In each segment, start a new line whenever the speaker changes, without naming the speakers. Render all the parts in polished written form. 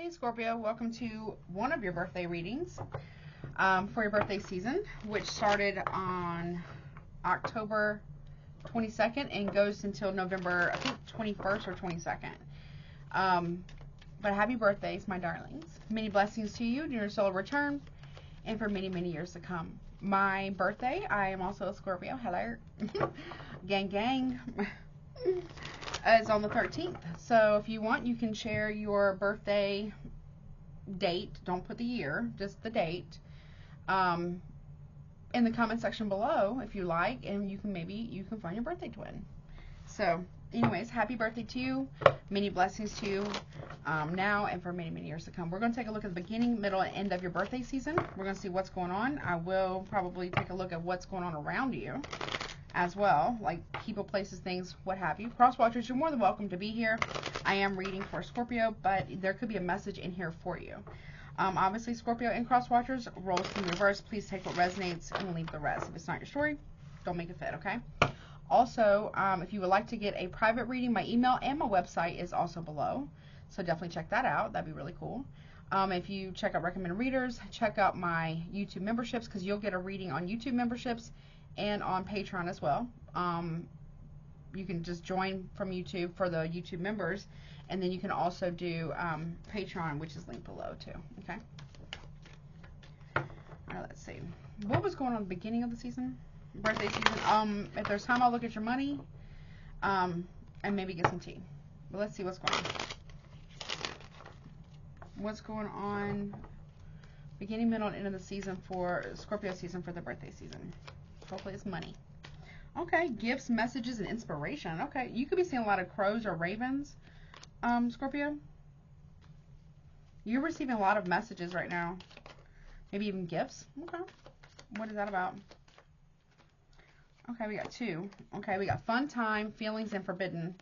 Hey Scorpio, welcome to one of your birthday readings for your birthday season, which started on October 22nd and goes until November, I think 21st or 22nd. But happy birthdays, my darlings. Many blessings to you in your solar return and for many, many years to come. My birthday, I am also a Scorpio. Hello. Gang, gang. It's on the 13th. So if you want, you can share your birthday date. Don't put the year, just the date. In the comment section below if you like, and you can find your birthday twin. So anyways, happy birthday to you. Many blessings to you now and for many, many years to come. We're going to take a look at the beginning, middle, and end of your birthday season. We're going to see what's going on. I will probably take a look at what's going on around you as well, like people, places, things, what have you. Cross watchers, you're more than welcome to be here. I am reading for Scorpio, but there could be a message in here for you. Obviously, Scorpio and cross watchers, roles in reverse. Please take what resonates and leave the rest. If it's not your story, don't make it fit, okay? Also, if you would like to get a private reading, my email and my website is also below. So definitely check that out. That'd be really cool. If you check out recommended readers, check out my YouTube memberships, because you'll get a reading on YouTube memberships and on Patreon as well. You can just join from YouTube for the YouTube members, and then you can also do Patreon, which is linked below too. Okay. All right, let's see. What was going on at the beginning of the season? Birthday season. If there's time, I'll look at your money, and maybe get some tea. But let's see what's going on. What's going on? Beginning, middle, and end of the season for Scorpio season for the birthday season. Hopefully it's money. Okay, gifts, messages, and inspiration. Okay, you could be seeing a lot of crows or ravens, Scorpio. You're receiving a lot of messages right now. Maybe even gifts. Okay, what is that about? Okay, we got two. Okay, we got fun time, feelings, and forbidden.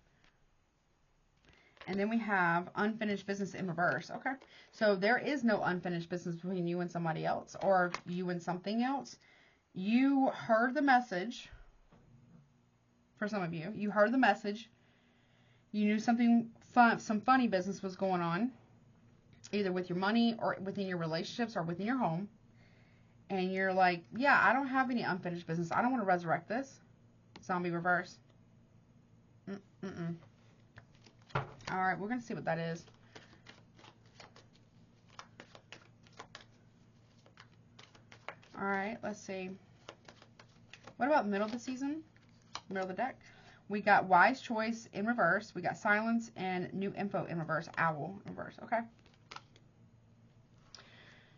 And then we have unfinished business in reverse. Okay, so there is no unfinished business between you and somebody else, or you and something else. You heard the message. For some of you, you heard the message. You knew something fun, some funny business was going on, either with your money or within your relationships or within your home. And you're like, yeah, I don't have any unfinished business. I don't want to resurrect this. Zombie reverse. All right, we're going to see what that is. All right, let's see. What about middle of the season? Middle of the deck? We got wise choice in reverse. We got silence and new info in reverse. Owl in reverse. Okay.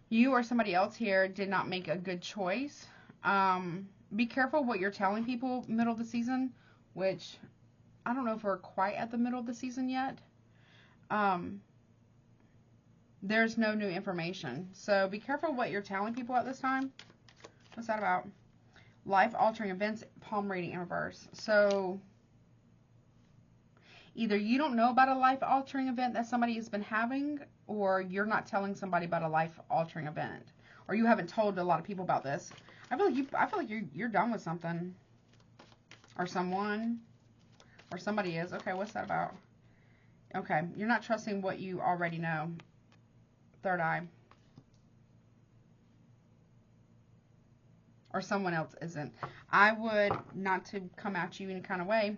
You or somebody else here did not make a good choice. Be careful what you're telling people middle of the season, which I don't know if we're quite at the middle of the season yet. There's no new information. So be careful what you're telling people at this time. What's that about? Life-altering events, palm reading in reverse. So either you don't know about a life-altering event that somebody has been having, or you're not telling somebody about a life-altering event, or you haven't told a lot of people about this. I feel like you're done with something, or someone, or somebody is. Okay, what's that about? Okay, you're not trusting what you already know. Third eye. Or someone else isn't. I would, not to come at you in any kind of way,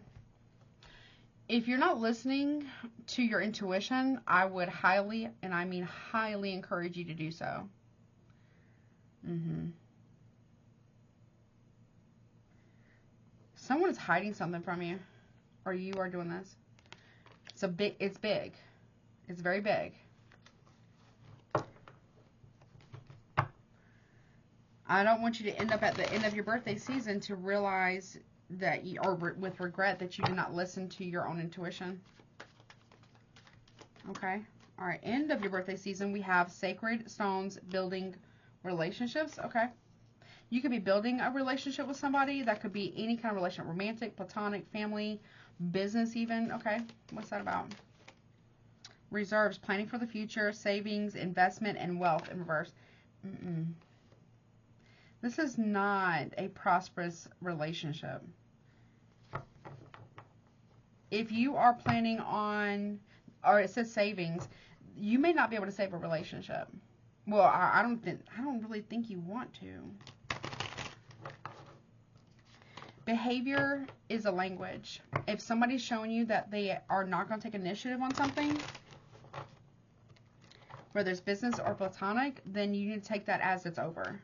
if you're not listening to your intuition, I would highly, and I mean highly, encourage you to do so. Someone is hiding something from you, or you are doing this. It's big. It's very big. I don't want you to end up at the end of your birthday season to realize that or with regret that you did not listen to your own intuition. Okay. All right. End of your birthday season, we have sacred stones, building relationships. Okay. You could be building a relationship with somebody. That could be any kind of relationship, romantic, platonic, family, business even. Okay. What's that about? Reserves, planning for the future, savings, investment, and wealth in reverse. This is not a prosperous relationship. If you are planning on, or it says savings, you may not be able to save a relationship. Well, I don't really think you want to. Behavior is a language. If somebody's showing you that they are not going to take initiative on something, whether it's business or platonic, then you need to take that as it's over.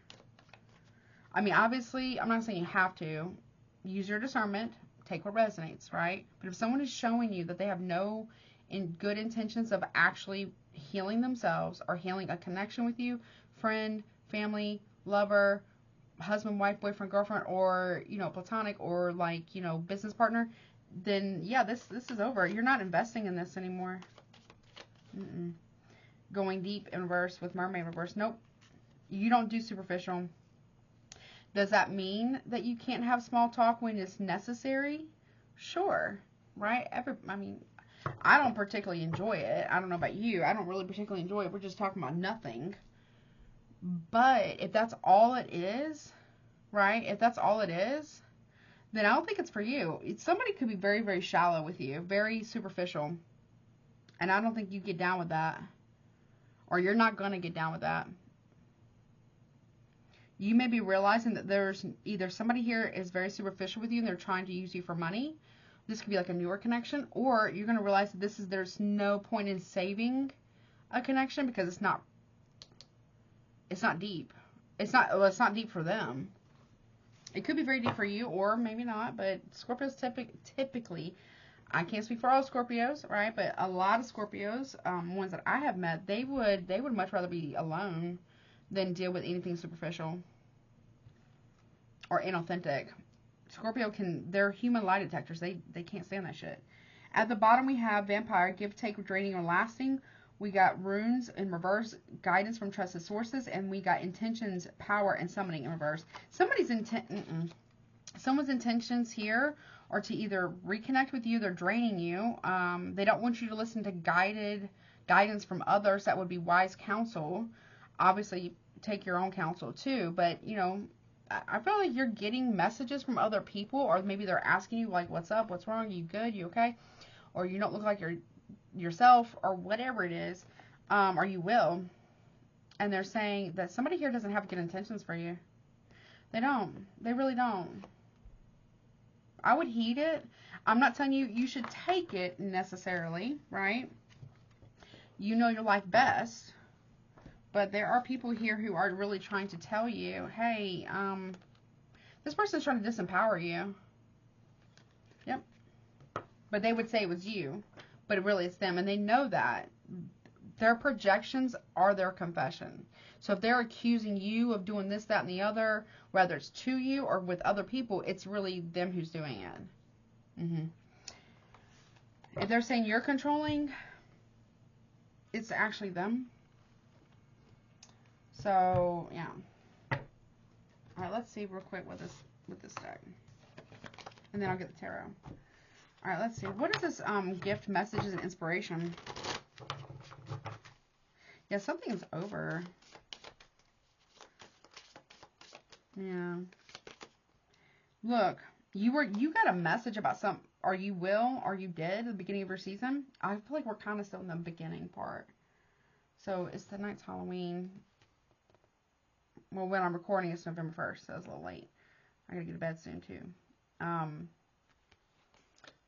I mean, obviously, I'm not saying you have to. Use your discernment. Take what resonates, right? But if someone is showing you that they have no good intentions of actually healing themselves or healing a connection with you, friend, family, lover, husband, wife, boyfriend, girlfriend, or, you know, platonic, or like, you know, business partner, then yeah, this is over. You're not investing in this anymore. Going deep in reverse with mermaid reverse. Nope. You don't do superficial. Does that mean that you can't have small talk when it's necessary? Sure. Right? I mean, I don't particularly enjoy it. I don't know about you. I don't really particularly enjoy it. We're just talking about nothing. But if that's all it is, right? If that's all it is, then I don't think it's for you. Somebody could be very, very shallow with you, very superficial. And I don't think you get down with that. Or you're not going to get down with that. You may be realizing that there's either somebody here is very superficial with you and they're trying to use you for money. This could be like a newer connection. Or you're going to realize that there's no point in saving a connection because it's not deep. It's not deep for them. It could be very deep for you, or maybe not, but Scorpios typically, I can't speak for all Scorpios, right? But a lot of Scorpios, ones that I have met, they would much rather be alone than deal with anything superficial or inauthentic. Scorpio they're human lie detectors. They can't stand that shit. At the bottom we have vampire, give, take, draining, or lasting. We got runes in reverse, guidance from trusted sources, and we got intentions, power, and summoning in reverse. Someone's intentions here are to either reconnect with you, they're draining you. They don't want you to listen to guidance from others. That would be wise counsel. Obviously, take your own counsel too, but you know, I feel like you're getting messages from other people, or maybe they're asking you like, what's up, what's wrong, you good, you okay, or you don't look like you're yourself, or whatever it is, or you will, and they're saying that somebody here doesn't have good intentions for you. They really don't. I would heed it. I'm not telling you should take it necessarily, right? You know your life best, but there are people here who are really trying to tell you, hey, this person's trying to disempower you. Yep. But they would say it was you. But really it's them, and they know that. Their projections are their confession. So if they're accusing you of doing this, that, and the other, whether it's to you or with other people, it's really them who's doing it. If they're saying you're controlling, it's actually them. So, yeah. Alright, let's see real quick with this deck. And then I'll get the tarot. Alright, let's see. What is this gift, messages, and inspiration? Yeah, something is over. Yeah. Look, you got a message about or you did at the beginning of your season. I feel like we're kind of still in the beginning part. So, it's the night's Halloween. Well, when I'm recording, it's November 1st, so it's a little late. I gotta get to bed soon, too.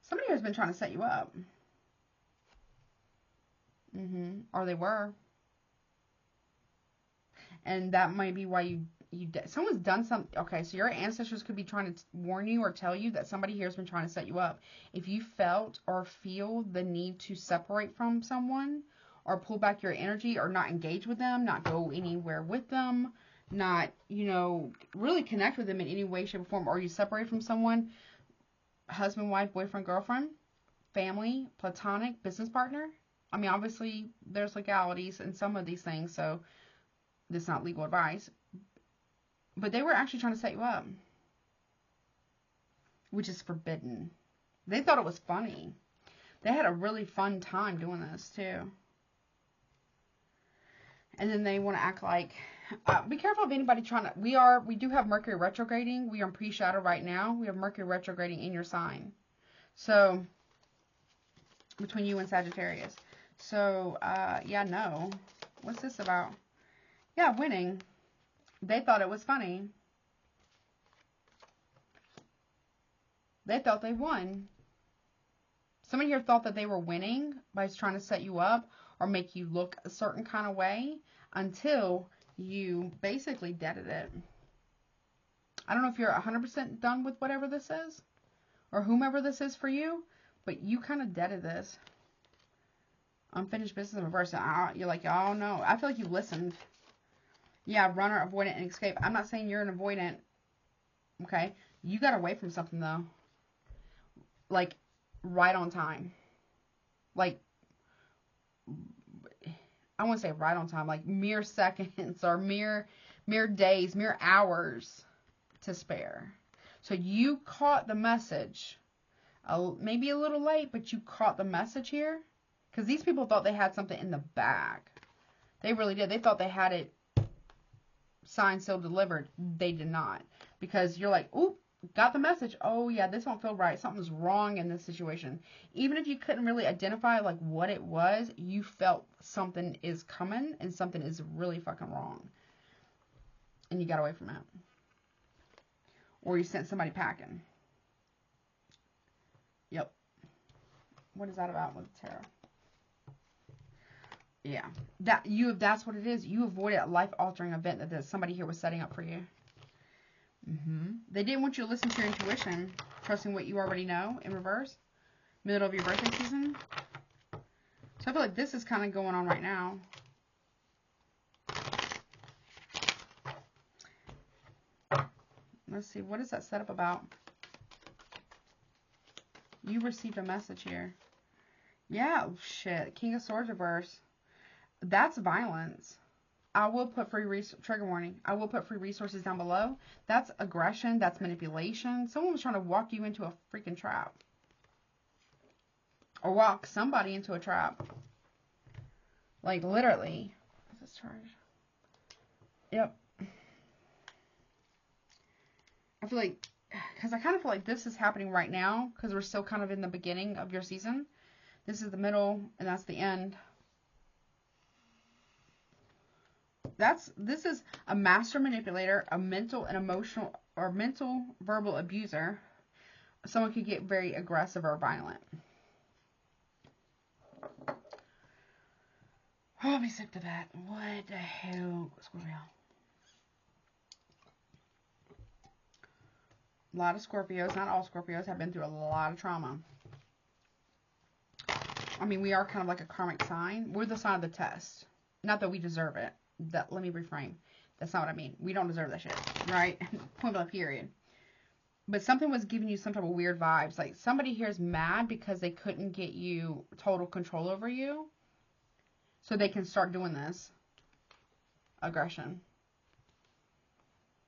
Somebody has been trying to set you up. Or they were. And that might be why someone's done something. Okay, so your ancestors could be trying to warn you or tell you that somebody here has been trying to set you up. If you felt or feel the need to separate from someone, or pull back your energy, or not engage with them, not go anywhere with them, not, really connect with them in any way, shape, or form, or you separate from someone, husband, wife, boyfriend, girlfriend, family, platonic, business partner. I mean, obviously, there's legalities in some of these things, so this is not legal advice. But they were actually trying to set you up, which is forbidden. They thought it was funny. They had a really fun time doing this, too. And then they want to act like, be careful of anybody trying to, we do have Mercury retrograding. We are in pre-shadow right now. We have Mercury retrograding in your sign. So, between you and Sagittarius. So, yeah, no. What's this about? Yeah, winning. They thought it was funny. They thought they won. Somebody here thought that they were winning by trying to set you up or make you look a certain kind of way until you basically deaded it. I don't know if you're 100% done with whatever this is or whomever this is for you, but you kind of deaded this. Unfinished business in reverse. You're like, oh no. I feel like you listened. Yeah, runner, avoidant, and escape. I'm not saying you're an avoidant. Okay? You got away from something though. Like, right on time. Like, I won't say right on time. Like, mere seconds or mere days, mere hours to spare. So you caught the message. Maybe a little late, but you caught the message here. Because these people thought they had something in the bag. They really did. They thought they had it signed, sealed, delivered. They did not. Because you're like, oop, got the message. Oh, yeah, this don't feel right. Something's wrong in this situation. Even if you couldn't really identify, like, what it was, you felt something is coming and something is really fucking wrong. And you got away from it. Or you sent somebody packing. Yep. What is that about with tarot? Yeah. That's what it is. You avoided a life-altering event that somebody here was setting up for you. They didn't want you to listen to your intuition, trusting what you already know in reverse. Middle of your birthday season. So I feel like this is kind of going on right now. Let's see. What is that setup about? You received a message here. Yeah, shit. King of Swords reverse. That's violence. I will put trigger warning. I will put free resources down below. That's aggression. That's manipulation. Someone was trying to walk you into a freaking trap. Or walk somebody into a trap. Like, literally. What's this charge? Yep. I feel like, because I kind of feel like this is happening right now, because we're still kind of in the beginning of your season. This is the middle, and that's the end. This is a master manipulator, a mental and emotional, or mental verbal abuser. Someone could get very aggressive or violent. Oh, I'll be sick to that. What the hell? Scorpio. A lot of Scorpios, not all Scorpios, have been through a lot of trauma. I mean, we are kind of like a karmic sign. We're the sign of the test. Not that we deserve it. Let me reframe. That's not what I mean. We don't deserve that shit, right? Point blank, period. But something was giving you some type of weird vibes. Like, somebody here is mad because they couldn't get you total control over you. So they can start doing this. Aggression.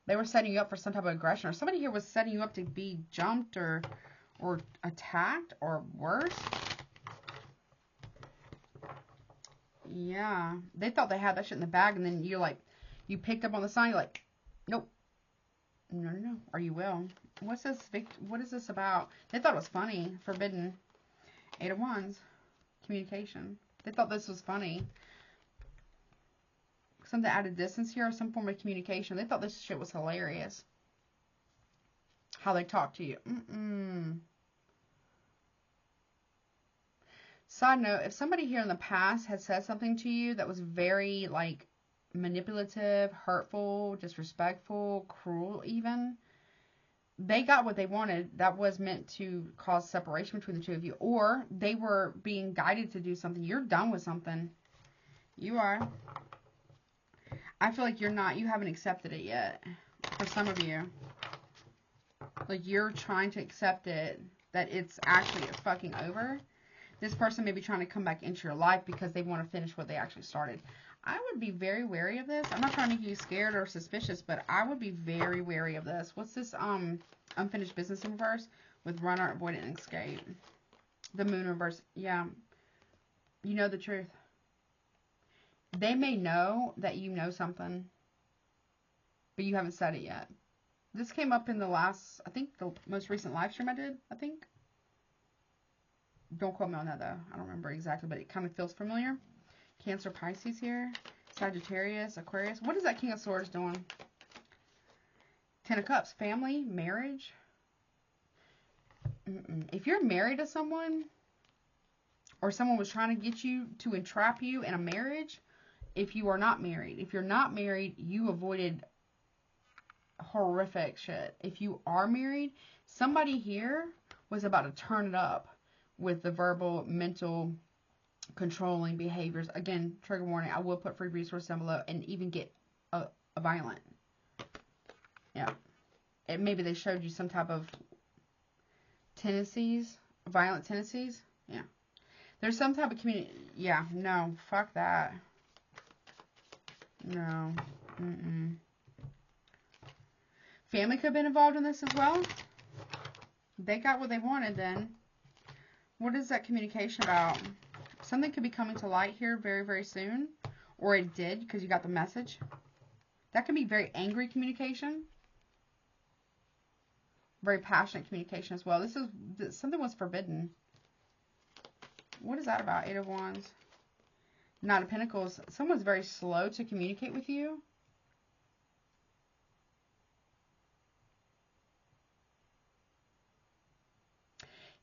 They were setting you up for some type of aggression. Or somebody here was setting you up to be jumped or attacked or worse. Yeah. They thought they had that shit in the bag, and then you're like, you picked up on the sign, you're like, nope. No. Or you will. What's this? What is this about? They thought it was funny. Forbidden. 8 of Wands. Communication. They thought this was funny. Something added distance here, or some form of communication. They thought this shit was hilarious. How they talk to you. Side note, if somebody here in the past has said something to you that was very, like, manipulative, hurtful, disrespectful, cruel even, they got what they wanted. That was meant to cause separation between the two of you. Or they were being guided to do something. You're done with something. You are. I feel like you're not. You haven't accepted it yet. For some of you. Like, you're trying to accept it. That it's actually fucking over. This person may be trying to come back into your life because they want to finish what they actually started. I would be very wary of this. I'm not trying to make you scared or suspicious, but I would be very wary of this. What's this unfinished business in reverse? With runner, avoidant, and escape. The moon reverse. Yeah. You know the truth. They may know that you know something, but you haven't said it yet. This came up in the last, I think, the most recent live stream I did, I think. Don't quote me on that, though. I don't remember exactly, but it kind of feels familiar. Cancer, Pisces here. Sagittarius, Aquarius. What is that King of Swords doing? Ten of Cups. Family, marriage. If you're married to someone, or someone was trying to get you to entrap you in a marriage, if you are not married. If you're not married, you avoided horrific shit. If you are married, somebody here was about to turn it up with the verbal, mental, controlling behaviors. Again, trigger warning, I will put free resources down below, and even get a violent. Yeah. And maybe they showed you some type of tendencies, violent tendencies. Yeah. There's some type of community. Yeah, no, fuck that. No. Family could have been involved in this as well. They got what they wanted then. What is that communication about? Something could be coming to light here very, very soon. Or it did, because you got the message. That can be very angry communication. Very passionate communication as well. Something was forbidden. What is that about? Eight of Wands. Knight of Pentacles. Someone's very slow to communicate with you.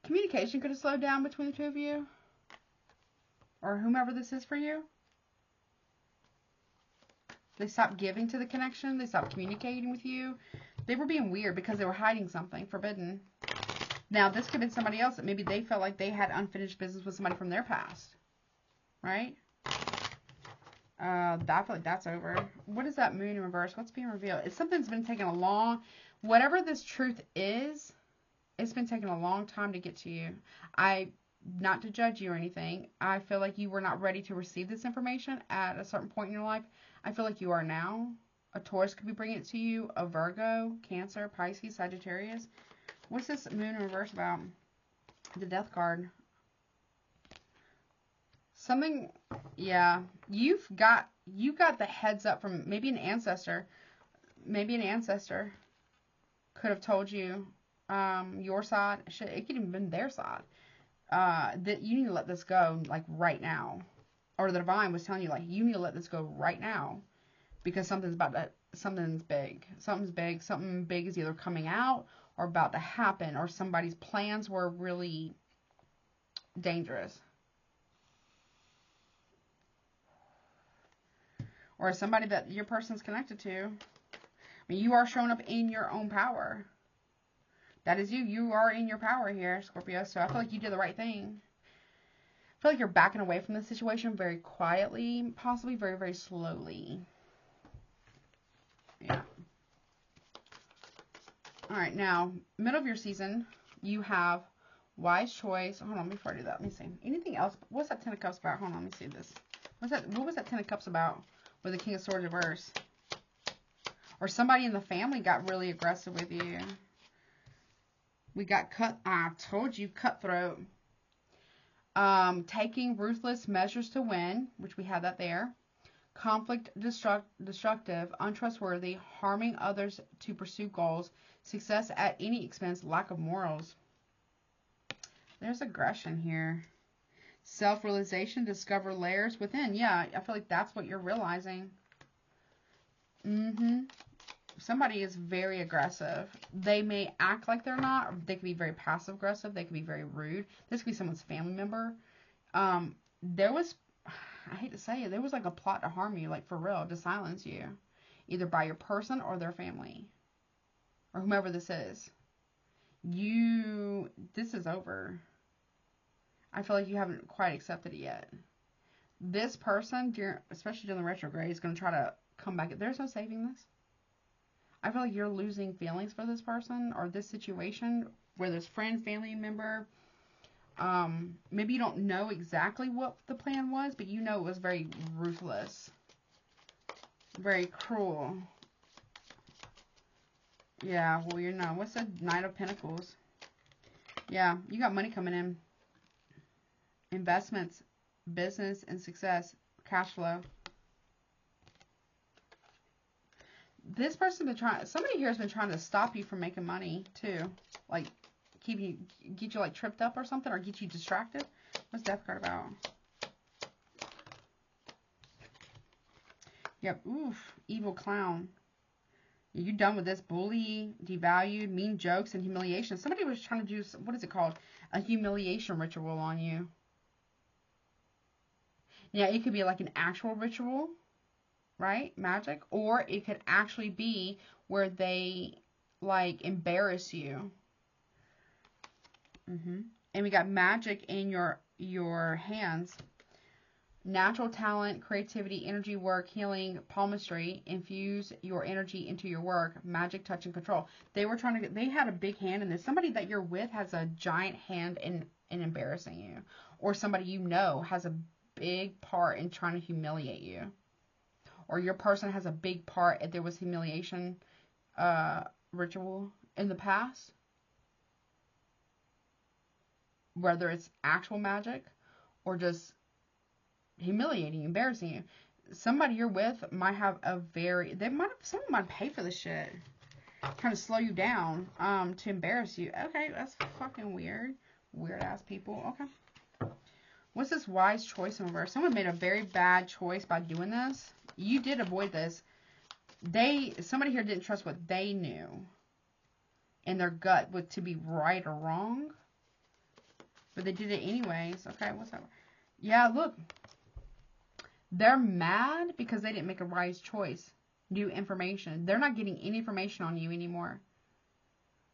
Communication could have slowed down between the two of you. Or whomever this is for you. They stopped giving to the connection. They stopped communicating with you. They were being weird because they were hiding something forbidden. Now, this could have been somebody else that maybe they felt like they had unfinished business with somebody from their past. Right? I feel like that's over. What is that moon in reverse? What's being revealed? It's something's been taking a long... Whatever this truth is, it's been taking a long time to get to you. Not to judge you or anything. I feel like you were not ready to receive this information at a certain point in your life. I feel like you are now. A Taurus could be bringing it to you. A Virgo, Cancer, Pisces, Sagittarius. What's this moon in reverse about? The Death card. Something, yeah. You got the heads up from maybe an ancestor. Maybe an ancestor could have told you your side. Shit, it could have even been their side. That you need to let this go, like, right now. Or the divine was telling you, like, you need to let this go right now. Because something's big. Something big is either coming out or about to happen. Or somebody's plans were really dangerous. Or somebody that your person's connected to. I mean, you are showing up in your own power. That is you. You are in your power here, Scorpio. So I feel like you did the right thing. I feel like you're backing away from this situation very quietly. Possibly very, very slowly. Yeah. Alright, now, middle of your season, you have wise choice. Hold on, before I do that, let me see. Anything else? What's that Ten of Cups about? Hold on, let me see this. What was that Ten of Cups about with the King of Swords reverse? Or somebody in the family got really aggressive with you. We got I told you, cutthroat. Taking ruthless measures to win, which we had that there. Conflict, destructive, untrustworthy, harming others to pursue goals, success at any expense, lack of morals. There's aggression here. Self-realization, discover layers within. Yeah, I feel like that's what you're realizing. Somebody is very aggressive. They may act like they're not. Or they could be very passive-aggressive. They could be very rude. This could be someone's family member. There was... I hate to say it, there was like a plot to harm you, like for real, to silence you. Either by your person or their family. Or whomever this is. This is over. I feel like you haven't quite accepted it yet. This person, especially during the retrograde, is going to try to come back. There's no saving this. I feel like you're losing feelings for this person or this situation, whether it's friend, family member. Maybe you don't know exactly what the plan was, but you know it was very ruthless. Very cruel. Yeah, well, you know. What's the Knight of Pentacles? Yeah, you got money coming in. Investments, business, and success. Cash flow. This person's been somebody here has been trying to stop you from making money, too. Like, get you like tripped up or something, or get you distracted. What's Death card about? Yep. Oof. Evil clown. You're done with this. Bully, devalued, mean jokes, and humiliation. Somebody was trying to do, what is it called? A humiliation ritual on you. Yeah, it could be like an actual ritual, right? Magic. Or it could actually be where they, like, embarrass you. And we got magic in your hands. Natural talent, creativity, energy work, healing, palmistry. Infuse your energy into your work. Magic, touch, and control. They were trying to they had a big hand in this. Somebody that you're with has a giant hand in embarrassing you. Or somebody you know has a big part in trying to humiliate you. Or your person has a big part if there was humiliation ritual in the past. Whether it's actual magic or just humiliating, embarrassing you. Somebody you're with might have someone might pay for this shit. Trying to slow you down, to embarrass you. Okay, that's fucking weird. Weird ass people. Okay. What's this wise choice in reverse? Someone made a very bad choice by doing this. You did avoid this. Somebody here didn't trust what they knew in their gut to be right or wrong. But they did it anyways. Okay, what's that? Yeah, look. They're mad because they didn't make a wise choice. New information. They're not getting any information on you anymore.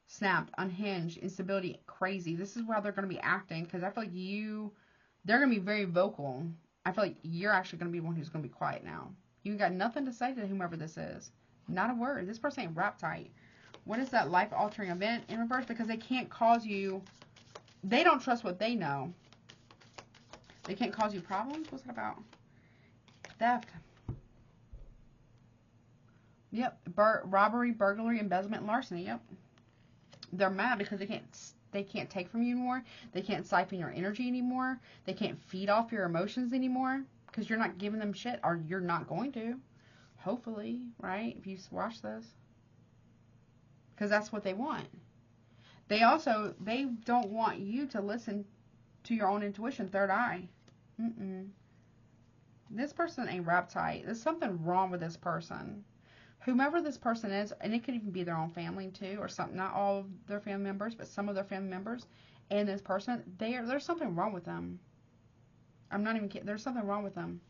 Snapped, unhinged, instability, crazy. This is how they're going to be acting, because I feel like they're going to be very vocal. I feel like you're actually going to be one who's going to be quiet now. You got nothing to say to whomever this is. Not a word. This person ain't wrapped tight. What is that life-altering event in reverse? Because they can't cause you... They don't trust what they know. They can't cause you problems? What's that about? Theft. Yep. Robbery, burglary, embezzlement, larceny. Yep. They're mad because they can't take from you anymore. They can't siphon your energy anymore. They can't feed off your emotions anymore because you're not giving them shit, or you're not going to. Hopefully, right? If you watch this. Because that's what they want. They don't want you to listen to your own intuition, third eye. This person ain't wrapped tight. There's something wrong with this person. Whomever this person is, and it could even be their own family too, or something. Not all of their family members, but some of their family members. And this person, there's something wrong with them. I'm not even kidding. There's something wrong with them.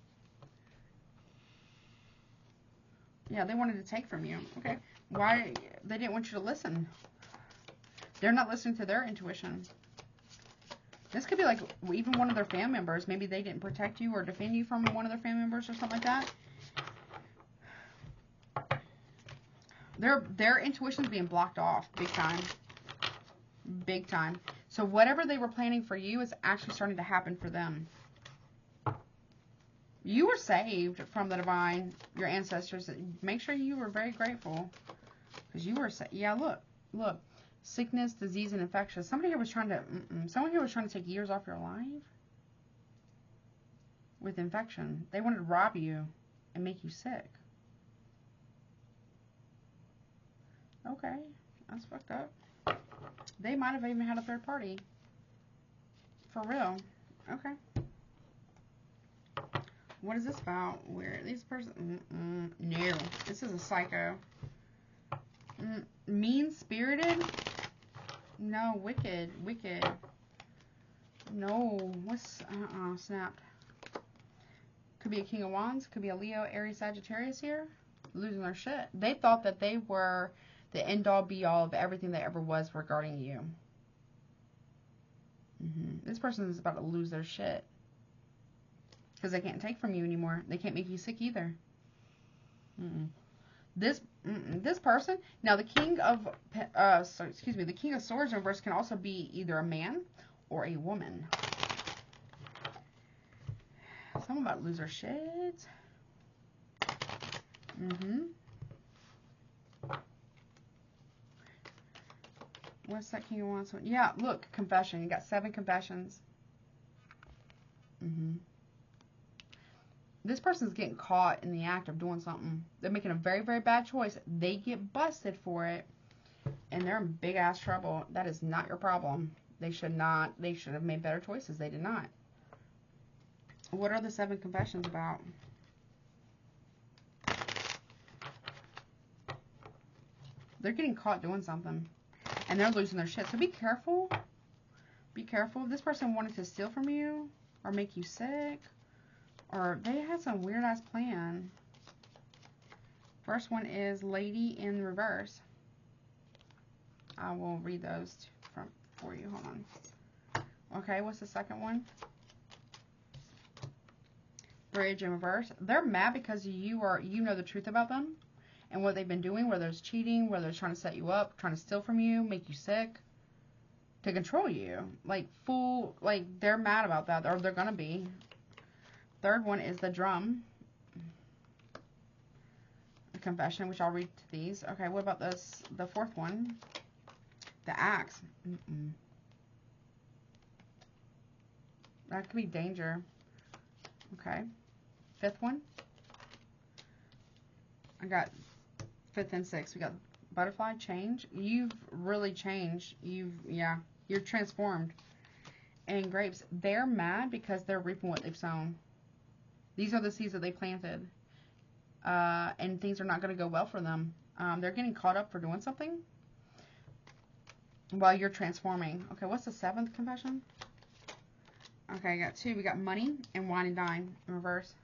Yeah, they wanted to take from you. Okay. Why? They didn't want you to listen. They're not listening to their intuition. This could be like even one of their family members. Maybe they didn't protect you or defend you from one of their family members or something like that. Their intuition's being blocked off big time. Big time. So whatever they were planning for you is actually starting to happen for them. You were saved from the divine, your ancestors. Make sure you were very grateful. Because you were saved. Yeah, look. Sickness, disease, and infection. Someone here was trying to take years off your life with infection. They wanted to rob you and make you sick. Okay, that's fucked up. They might have even had a third party. For real. Okay. What is this about? Where these person? No, this is a psycho. Mean-spirited. No, wicked. No, what's, snapped. Could be a King of Wands, could be a Leo, Aries, Sagittarius here. Losing their shit. They thought that they were the end-all, be-all of everything that ever was regarding you. This person is about to lose their shit. Because they can't take from you anymore. They can't make you sick either. This person, now the King of the King of Swords in reverse can also be either a man or a woman. Someone about to lose their shit. What's that King of Wands one? Yeah, look, confession. You got 7 confessions. This person's getting caught in the act of doing something. They're making a very, very bad choice. They get busted for it. And they're in big ass trouble. That is not your problem. They should have made better choices. They did not. What are the 7 confessions about? They're getting caught doing something. And they're losing their shit. So be careful. Be careful. If this person wanted to steal from you or make you sick, or they had some weird ass plan. First one is Lady in Reverse. I will read those for you. Hold on. Okay, what's the second one? Bridge in Reverse. They're mad because you know the truth about them and what they've been doing, whether it's cheating, whether it's trying to set you up, trying to steal from you, make you sick, to control you. Like, they're mad about that, or they're gonna be. Third one is the Drum. A confession, which I'll read to these. Okay, what about this? The fourth one. The Axe. That could be danger. Okay. Fifth one. I got 5th and 6th. We got Butterfly, Change. You've really changed. You're transformed. And Grapes. They're mad because they're reaping what they've sown. These are the seeds that they planted. And things are not going to go well for them. They're getting caught up for doing something while you're transforming. Okay, what's the 7th confession? Okay, I got 2. We got Money and Wine and Dine in Reverse.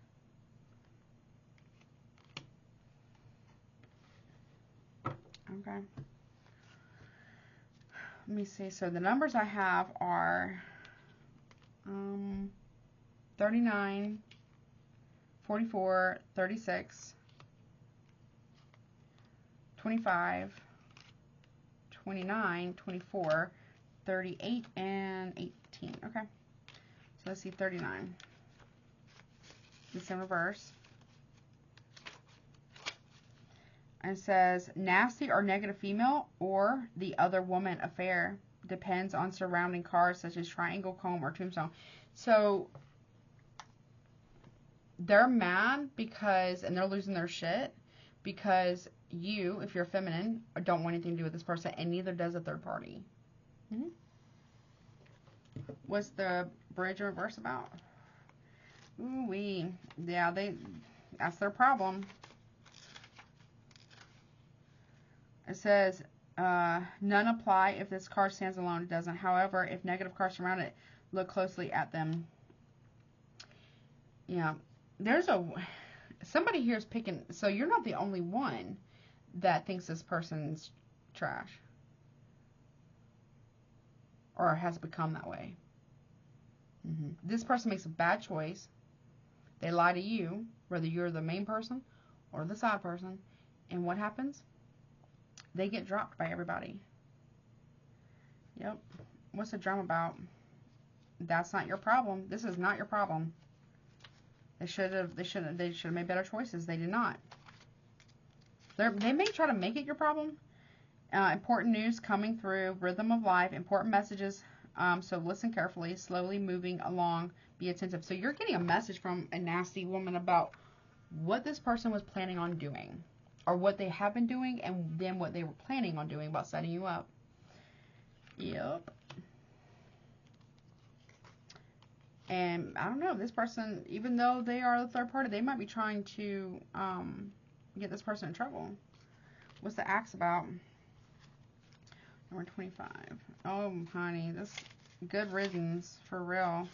Okay. Let me see. So the numbers I have are 39, 44, 36, 25, 29, 24, 38, and 18. Okay. So let's see, 39. It's in reverse. And it says, nasty or negative female or the other woman affair. Depends on surrounding cards such as triangle, comb, or tombstone. So they're mad because, and they're losing their shit because you, if you're feminine, don't want anything to do with this person, and neither does a third party. What's the bridge in reverse about? Ooh-wee. Yeah, that's their problem. It says, none apply if this card stands alone. It doesn't. However, if negative cards surround it, look closely at them. Yeah. Somebody here is picking, so you're not the only one that thinks this person's trash. Or has become that way. This person makes a bad choice. They lie to you, whether you're the main person or the side person. And what happens? They get dropped by everybody. Yep. What's the drama about? That's not your problem. This is not your problem. They should have made better choices. They did not. They may try to make it your problem. Important news coming through. Rhythm of life. Important messages. So listen carefully. Slowly moving along. Be attentive. So you're getting a message from a nasty woman about what this person was planning on doing. Or what they have been doing, and then what they were planning on doing about setting you up. Yep. And I don't know, this person, even though they are the third party, they might be trying to get this person in trouble. What's the axe about? Number 25. Oh, honey, this good riddance for real.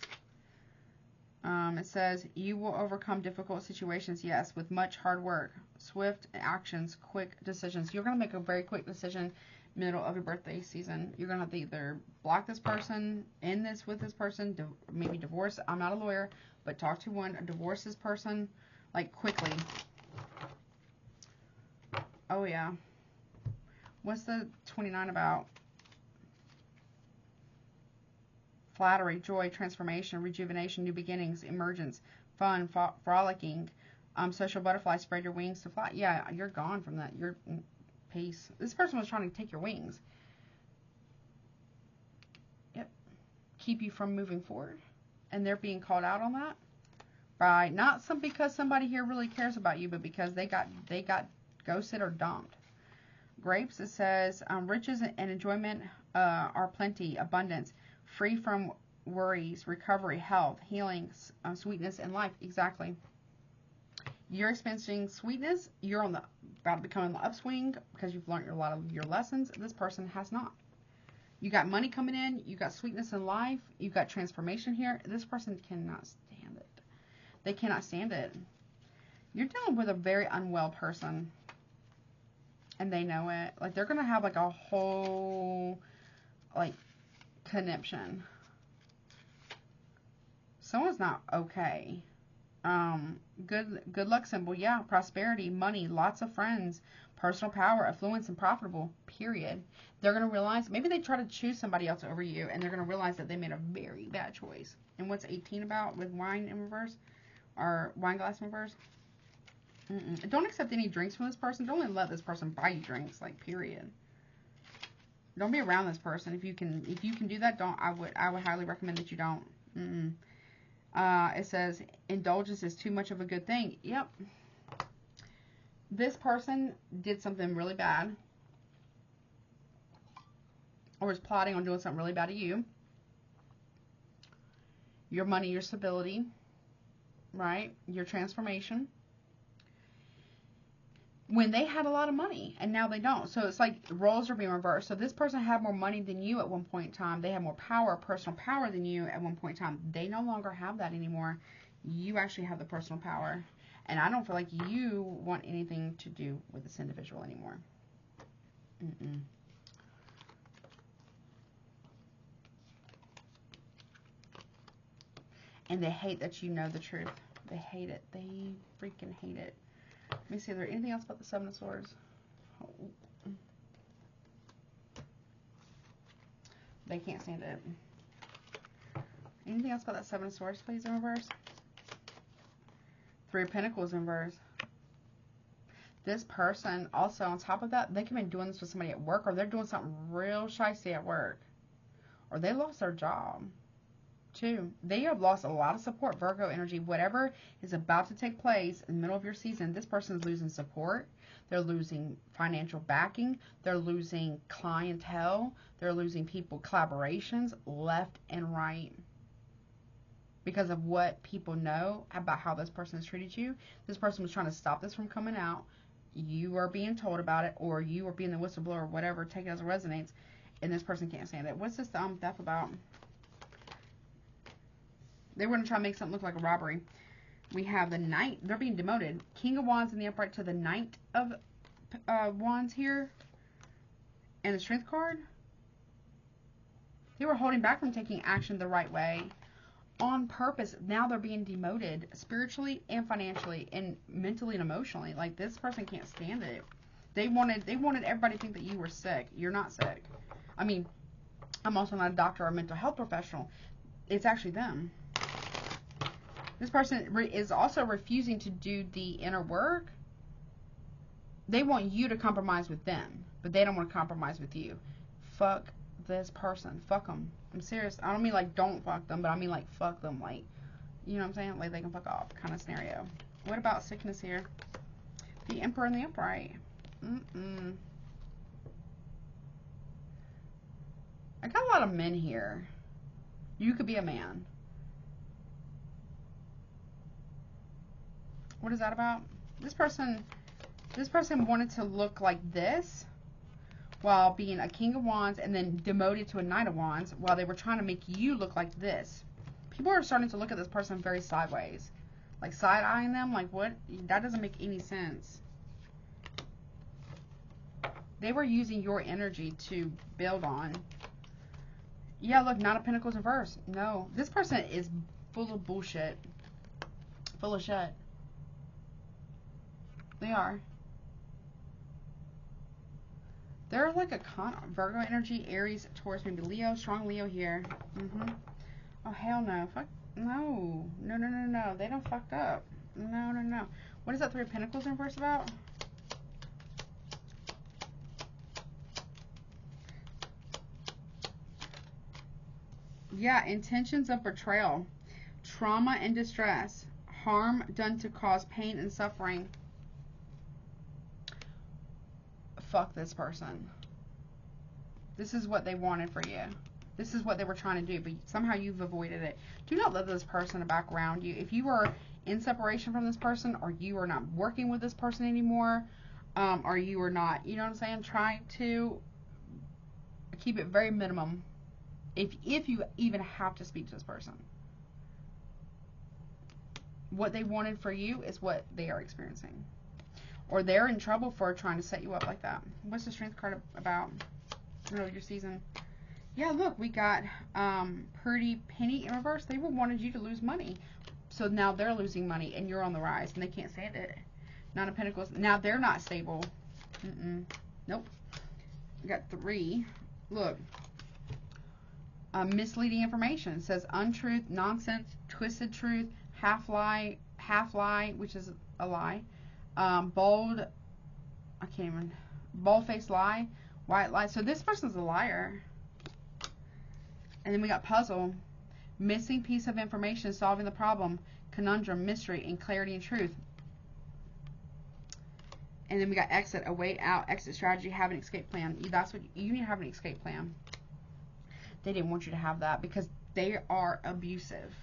It says, you will overcome difficult situations, yes, with much hard work, swift actions, quick decisions. You're going to make a very quick decision middle of your birthday season. You're going to have to either block this person, end this with this person, maybe divorce. I'm not a lawyer, but talk to one, divorce this person, like, quickly. Oh, yeah. What's the 29 about? Flattery, joy, transformation, rejuvenation, new beginnings, emergence, fun, frolicking, social butterfly, spread your wings to fly. Yeah, you're gone from that. You're peace. This person was trying to take your wings. Yep. Keep you from moving forward. And they're being called out on that. Right. Not because somebody here really cares about you, but because they got ghosted or dumped. grapes, it says, riches and enjoyment are plenty, abundance, free from worries, recovery, health, healing, sweetness, and life. Exactly. You're experiencing sweetness. You're on the about to become on the upswing because you've learned a lot of your lessons. This person has not. You got money coming in. You got sweetness in life. You got transformation here. This person cannot stand it. They cannot stand it. You're dealing with a very unwell person. And they know it. Like, they're going to have, like, a whole, like, conniption. Someone's not okay. Good luck symbol. Yeah. Prosperity, money, lots of friends, personal power, affluence, and profitable. Period. They're going to realize, maybe they try to choose somebody else over you, and they're going to realize that they made a very bad choice. And what's 18 about with wine in reverse? Or wine glass in reverse? Don't accept any drinks from this person. Don't even let this person buy you drinks. Like, period. Don't be around this person. If you can do that, don't. I would highly recommend that you don't. It says indulgence is too much of a good thing. Yep. This person did something really bad, or is plotting on doing something really bad to you. Your money, your stability, right? Your transformation. When they had a lot of money, and now they don't. So it's like roles are being reversed. So this person had more money than you at one point in time. They had more power, personal power than you at one point in time. They no longer have that anymore. You actually have the personal power. And I don't feel like you want anything to do with this individual anymore. And they hate that you know the truth. They hate it. They freaking hate it. Let me see, is there anything else about the Seven of Swords? Oh. They can't stand it. Anything else about that Seven of Swords, please, in reverse? Three of Pentacles in reverse. This person, also, on top of that, they could have been doing this with somebody at work, or they're doing something real shicey at work. Or they lost their job. Too. They have lost a lot of support, Virgo energy. Whatever is about to take place in the middle of your season, this person is losing support. They're losing financial backing. They're losing clientele. They're losing people, collaborations, left and right. Because of what people know about how this person has treated you. This person was trying to stop this from coming out. You are being told about it, or you are being the whistleblower, or whatever. Take it as it resonates. And this person can't stand it. What's this death about? They were going to try to make something look like a robbery. We have the Knight. They're being demoted. King of Wands in the upright to the Knight of Wands here. And the Strength card. They were holding back from taking action the right way. On purpose. Now they're being demoted. Spiritually and financially. And mentally and emotionally. Like, this person can't stand it. They wanted everybody to think that you were sick. You're not sick. I mean, I'm also not a doctor or a mental health professional. It's actually them. This person is also refusing to do the inner work. They want you to compromise with them, but they don't want to compromise with you. Fuck this person. Fuck them. I'm serious. I don't mean like don't fuck them, but I mean like fuck them. Like, you know what I'm saying? Like they can fuck off kind of scenario. What about sickness here? The Emperor in the upright. I got a lot of men here. You could be a man. What is that about? This person wanted to look like this while being a King of Wands and then demoted to a Knight of Wands while they were trying to make you look like this. People are starting to look at this person very sideways. Like side-eyeing them. Like, what? That doesn't make any sense. They were using your energy to build on. Yeah, look, Nine of Pentacles reverse. No. This person is full of bullshit. Full of shit. They are. They're like a Virgo energy, Aries, Taurus, maybe Leo. Strong Leo here. Oh, hell no. Fuck. No. No. They don't fucked up. No. What is that Three of Pentacles in reverse about? Yeah, intentions of betrayal. Trauma and distress. Harm done to cause pain and suffering. fuck this person. This is what they wanted for you. This is what they were trying to do, but somehow you've avoided it. Do not let this person back around you. If you are in separation from this person, or you are not working with this person anymore, or you are not, you know what I'm saying, trying to keep it very minimum. If you even have to speak to this person. What they wanted for you is what they are experiencing. Or they're in trouble for trying to set you up like that. What's the strength card about? Middle of your season. Yeah, look, we got Pretty Penny in reverse. They wanted you to lose money. So now they're losing money and you're on the rise and they can't stand it. Nine of Pentacles. Now they're not stable. Nope. We got 3. Look. Misleading information. It says untruth, nonsense, twisted truth, half lie, which is a lie. Bold, I can't even, bald-faced lie, white lie. So this person's a liar. And then we got puzzle, missing piece of information, solving the problem, conundrum, mystery, and clarity and truth. And then we got exit, a way out, exit strategy, have an escape plan. That's what you need to have, an escape plan. They didn't want you to have that because they are abusive.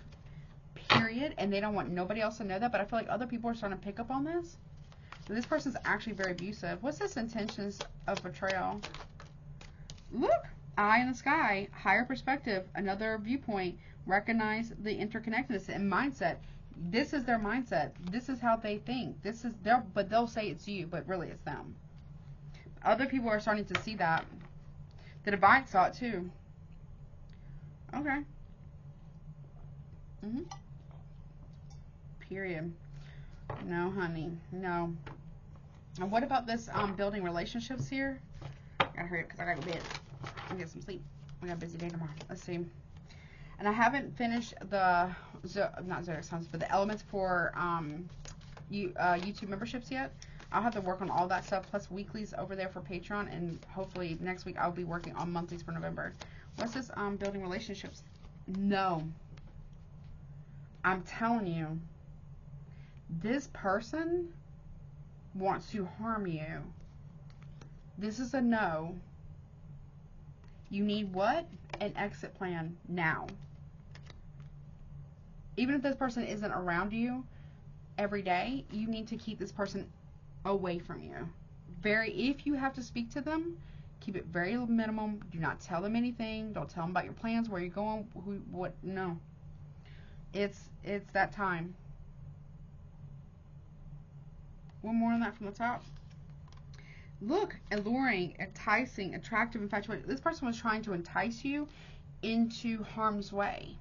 Period. And they don't want nobody else to know that. But I feel like other people are starting to pick up on this. So this person's actually very abusive. What's this intentions of betrayal? Look. Eye in the sky. Higher perspective. Another viewpoint. Recognize the interconnectedness and mindset. This is their mindset. This is how they think. This is their, but they'll say it's you, but really it's them. Other people are starting to see that. The divine saw it too. Okay. Period. No, honey. No. And what about this building relationships here? Gotta hurry up because I gotta go to bed and get some sleep. We got a busy day tomorrow. Let's see. And I haven't finished the not zodiac signs, but the elements for YouTube memberships yet. I'll have to work on all that stuff plus weeklies over there for Patreon, and hopefully next week I'll be working on monthlies for November. What's this building relationships? No. I'm telling you, this person wants to harm you. This is a no. You need what? An exit plan now. Even if this person isn't around you every day, you need to keep this person away from you. If you have to speak to them, keep it very minimum. Do not tell them anything. Don't tell them about your plans, where you're going, what. No. It's that time. One more on that from the top. Look, alluring, enticing, attractive, infatuated. This person was trying to entice you into harm's way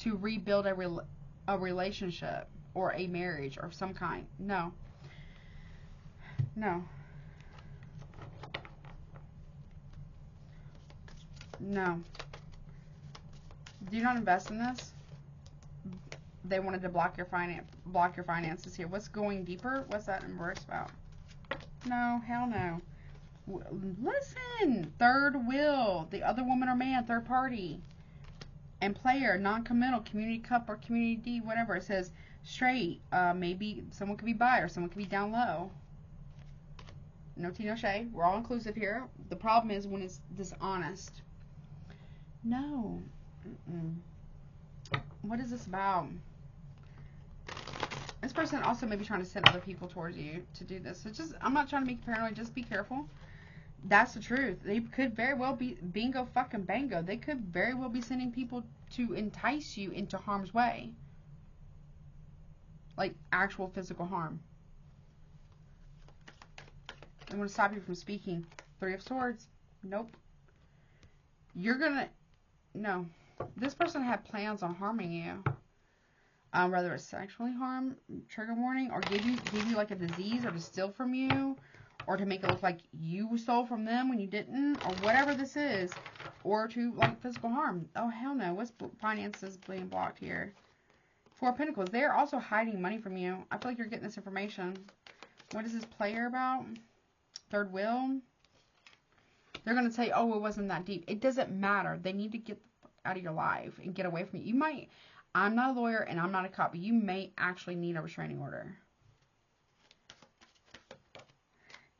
to rebuild a relationship or a marriage or some kind. No. No. No. Do not invest in this. They wanted to block your finances here. What's going deeper? What's that in reverse about? No, hell no. Listen, third wheel, the other woman or man, third party, and player, non-committal, community cup or community D, whatever. It says straight. Maybe someone could be bi or someone could be down low. No tea, no shade. We're all inclusive here. The problem is when it's dishonest. No. What is this about? This person also may be trying to send other people towards you to do this. So just, I'm not trying to make you paranoid. Just be careful. That's the truth. They could very well be bingo fucking bango. They could very well be sending people to entice you into harm's way. Like actual physical harm. They want to stop you from speaking. 3 of Swords. Nope. You're gonna... No. This person had plans on harming you. Whether it's sexually harm, trigger warning, or give you like a disease, or to steal from you, or to make it look like you stole from them when you didn't, or whatever this is, or to like physical harm. Oh hell no! What's finances being blocked here? 4 of Pentacles. They're also hiding money from you. I feel like you're getting this information. What is this player about? Third wheel. They're gonna say, oh, it wasn't that deep. It doesn't matter. They need to get out of your life and get away from you. You might. I'm not a lawyer and I'm not a cop, but you may actually need a restraining order.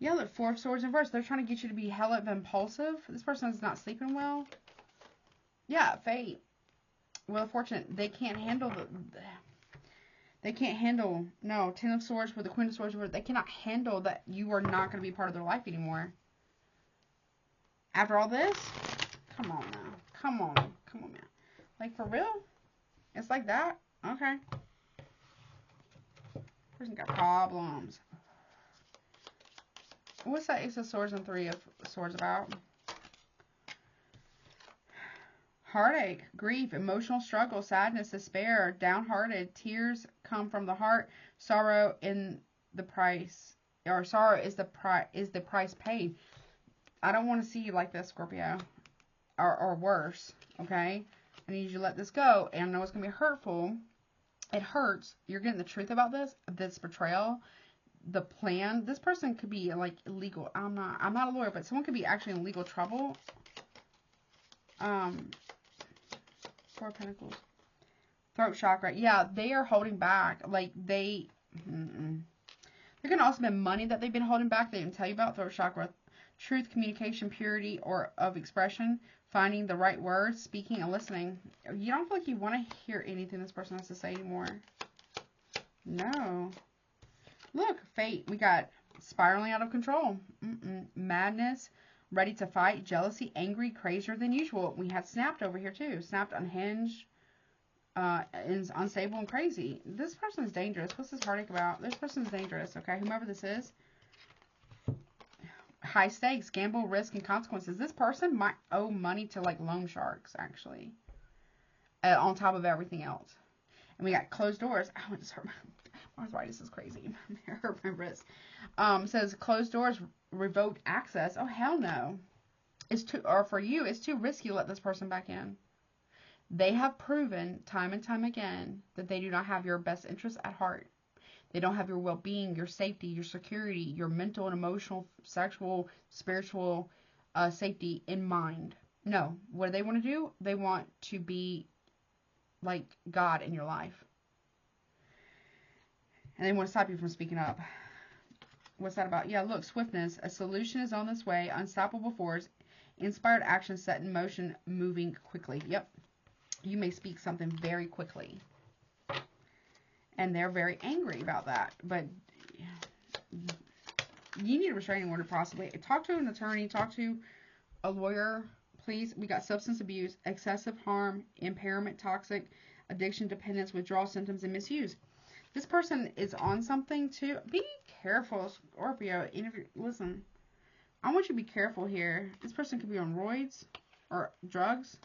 Yeah, look, Four of Swords in reverse. They're trying to get you to be hella impulsive. This person is not sleeping well. Yeah, fate. Wheel of Fortune. They can't handle they can't handle, no, Ten of Swords with the Queen of Swords. They cannot handle that you are not going to be part of their life anymore. After all this, come on now. Come on. Come on, man. Like, for real? It's like that? Okay. Person got problems. What's that Ace of Swords and Three of Swords about? Heartache, grief, emotional struggle, sadness, despair, downhearted, tears come from the heart, sorrow in the price, or sorrow is the price paid. I don't want to see you like this, Scorpio, or worse, okay? I need you to let this go, and I know it's going to be hurtful. It hurts. You're getting the truth about this betrayal, the plan. This person could be, like, illegal. I'm not a lawyer, but someone could be actually in legal trouble. Four of Pentacles. Throat chakra. Yeah, they are holding back. Like, there can also be money that they've been holding back. They didn't tell you about. Throat chakra. Truth, communication, purity, or of expression. Finding the right words, speaking, and listening. You don't feel like you want to hear anything this person has to say anymore. No. Look, fate. We got spiraling out of control. Madness. Ready to fight, jealousy, angry, crazier than usual. We had snapped over here too. Snapped, unhinged, is unstable and crazy. This person is dangerous. What's this heartache about? This person is dangerous, okay? Whomever this is. High stakes, gamble, risk, and consequences. This person might owe money to, like, loan sharks, actually. On top of everything else. And we got closed doors. I went to start. My arthritis is crazy. My wrist. Says closed doors, revoked access. Oh, hell no. Or for you, it's too risky to let this person back in. They have proven time and time again that they do not have your best interests at heart. They don't have your well-being, your safety, your security, your mental and emotional, sexual, spiritual safety in mind. No. What do they want to do? They want to be like God in your life. And they want to stop you from speaking up. What's that about? Yeah, look, swiftness. A solution is on this way. Unstoppable force. Inspired action set in motion, moving quickly. Yep. You may speak something very quickly. And they're very angry about that. But you need a restraining order possibly. Talk to an attorney. Talk to a lawyer, please. We got substance abuse, excessive harm, impairment, toxic, addiction, dependence, withdrawal symptoms, and misuse. This person is on something too. Be careful, Scorpio. Listen, I want you to be careful here. This person could be on roids or drugs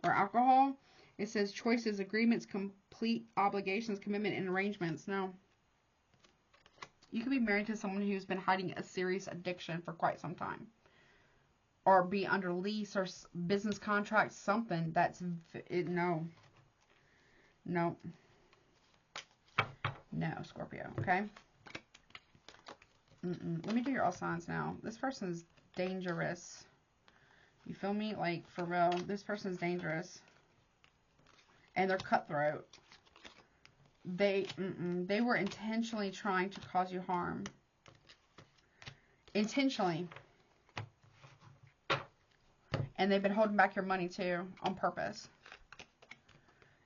or alcohol. It says choices, agreements, complete obligations, commitment, and arrangements. No. You could be married to someone who's been hiding a serious addiction for quite some time. Or be under lease or business contract, something that's... No. No. No, Scorpio, okay? Let me do your all signs now. This person is dangerous. You feel me? Like, for real. This person is dangerous. And they're cutthroat. They were intentionally trying to cause you harm. Intentionally. And they've been holding back your money, too, on purpose.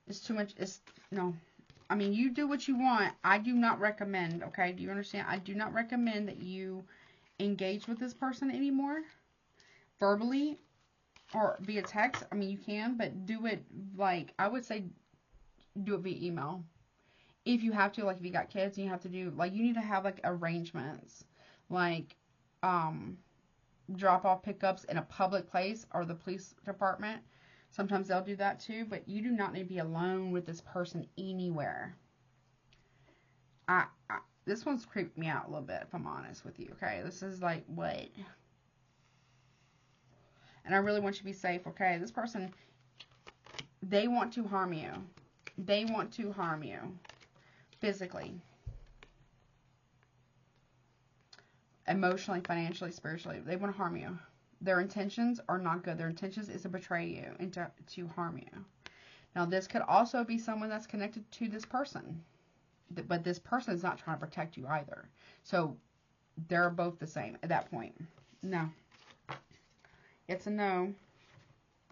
It's too much. No. I mean, you do what you want. I do not recommend, okay? Do you understand? I do not recommend that you engage with this person anymore. Verbally or via text. I mean, you can, but do it, like, I would say do it via email. If you have to, like, if you got kids and you have to do, like, you need to have, like, arrangements. Like, drop-off pickups in a public place or the police department. Sometimes they'll do that too, but you do not need to be alone with this person anywhere. This one's creeped me out a little bit, if I'm honest with you, okay? This is like, what? And I really want you to be safe, okay? This person, they want to harm you. They want to harm you. Physically. Emotionally, financially, spiritually. They want to harm you. Their intentions are not good. Their intentions is to betray you and to harm you. Now, this could also be someone that's connected to this person. But this person is not trying to protect you either. So, they're both the same at that point. No. It's a no.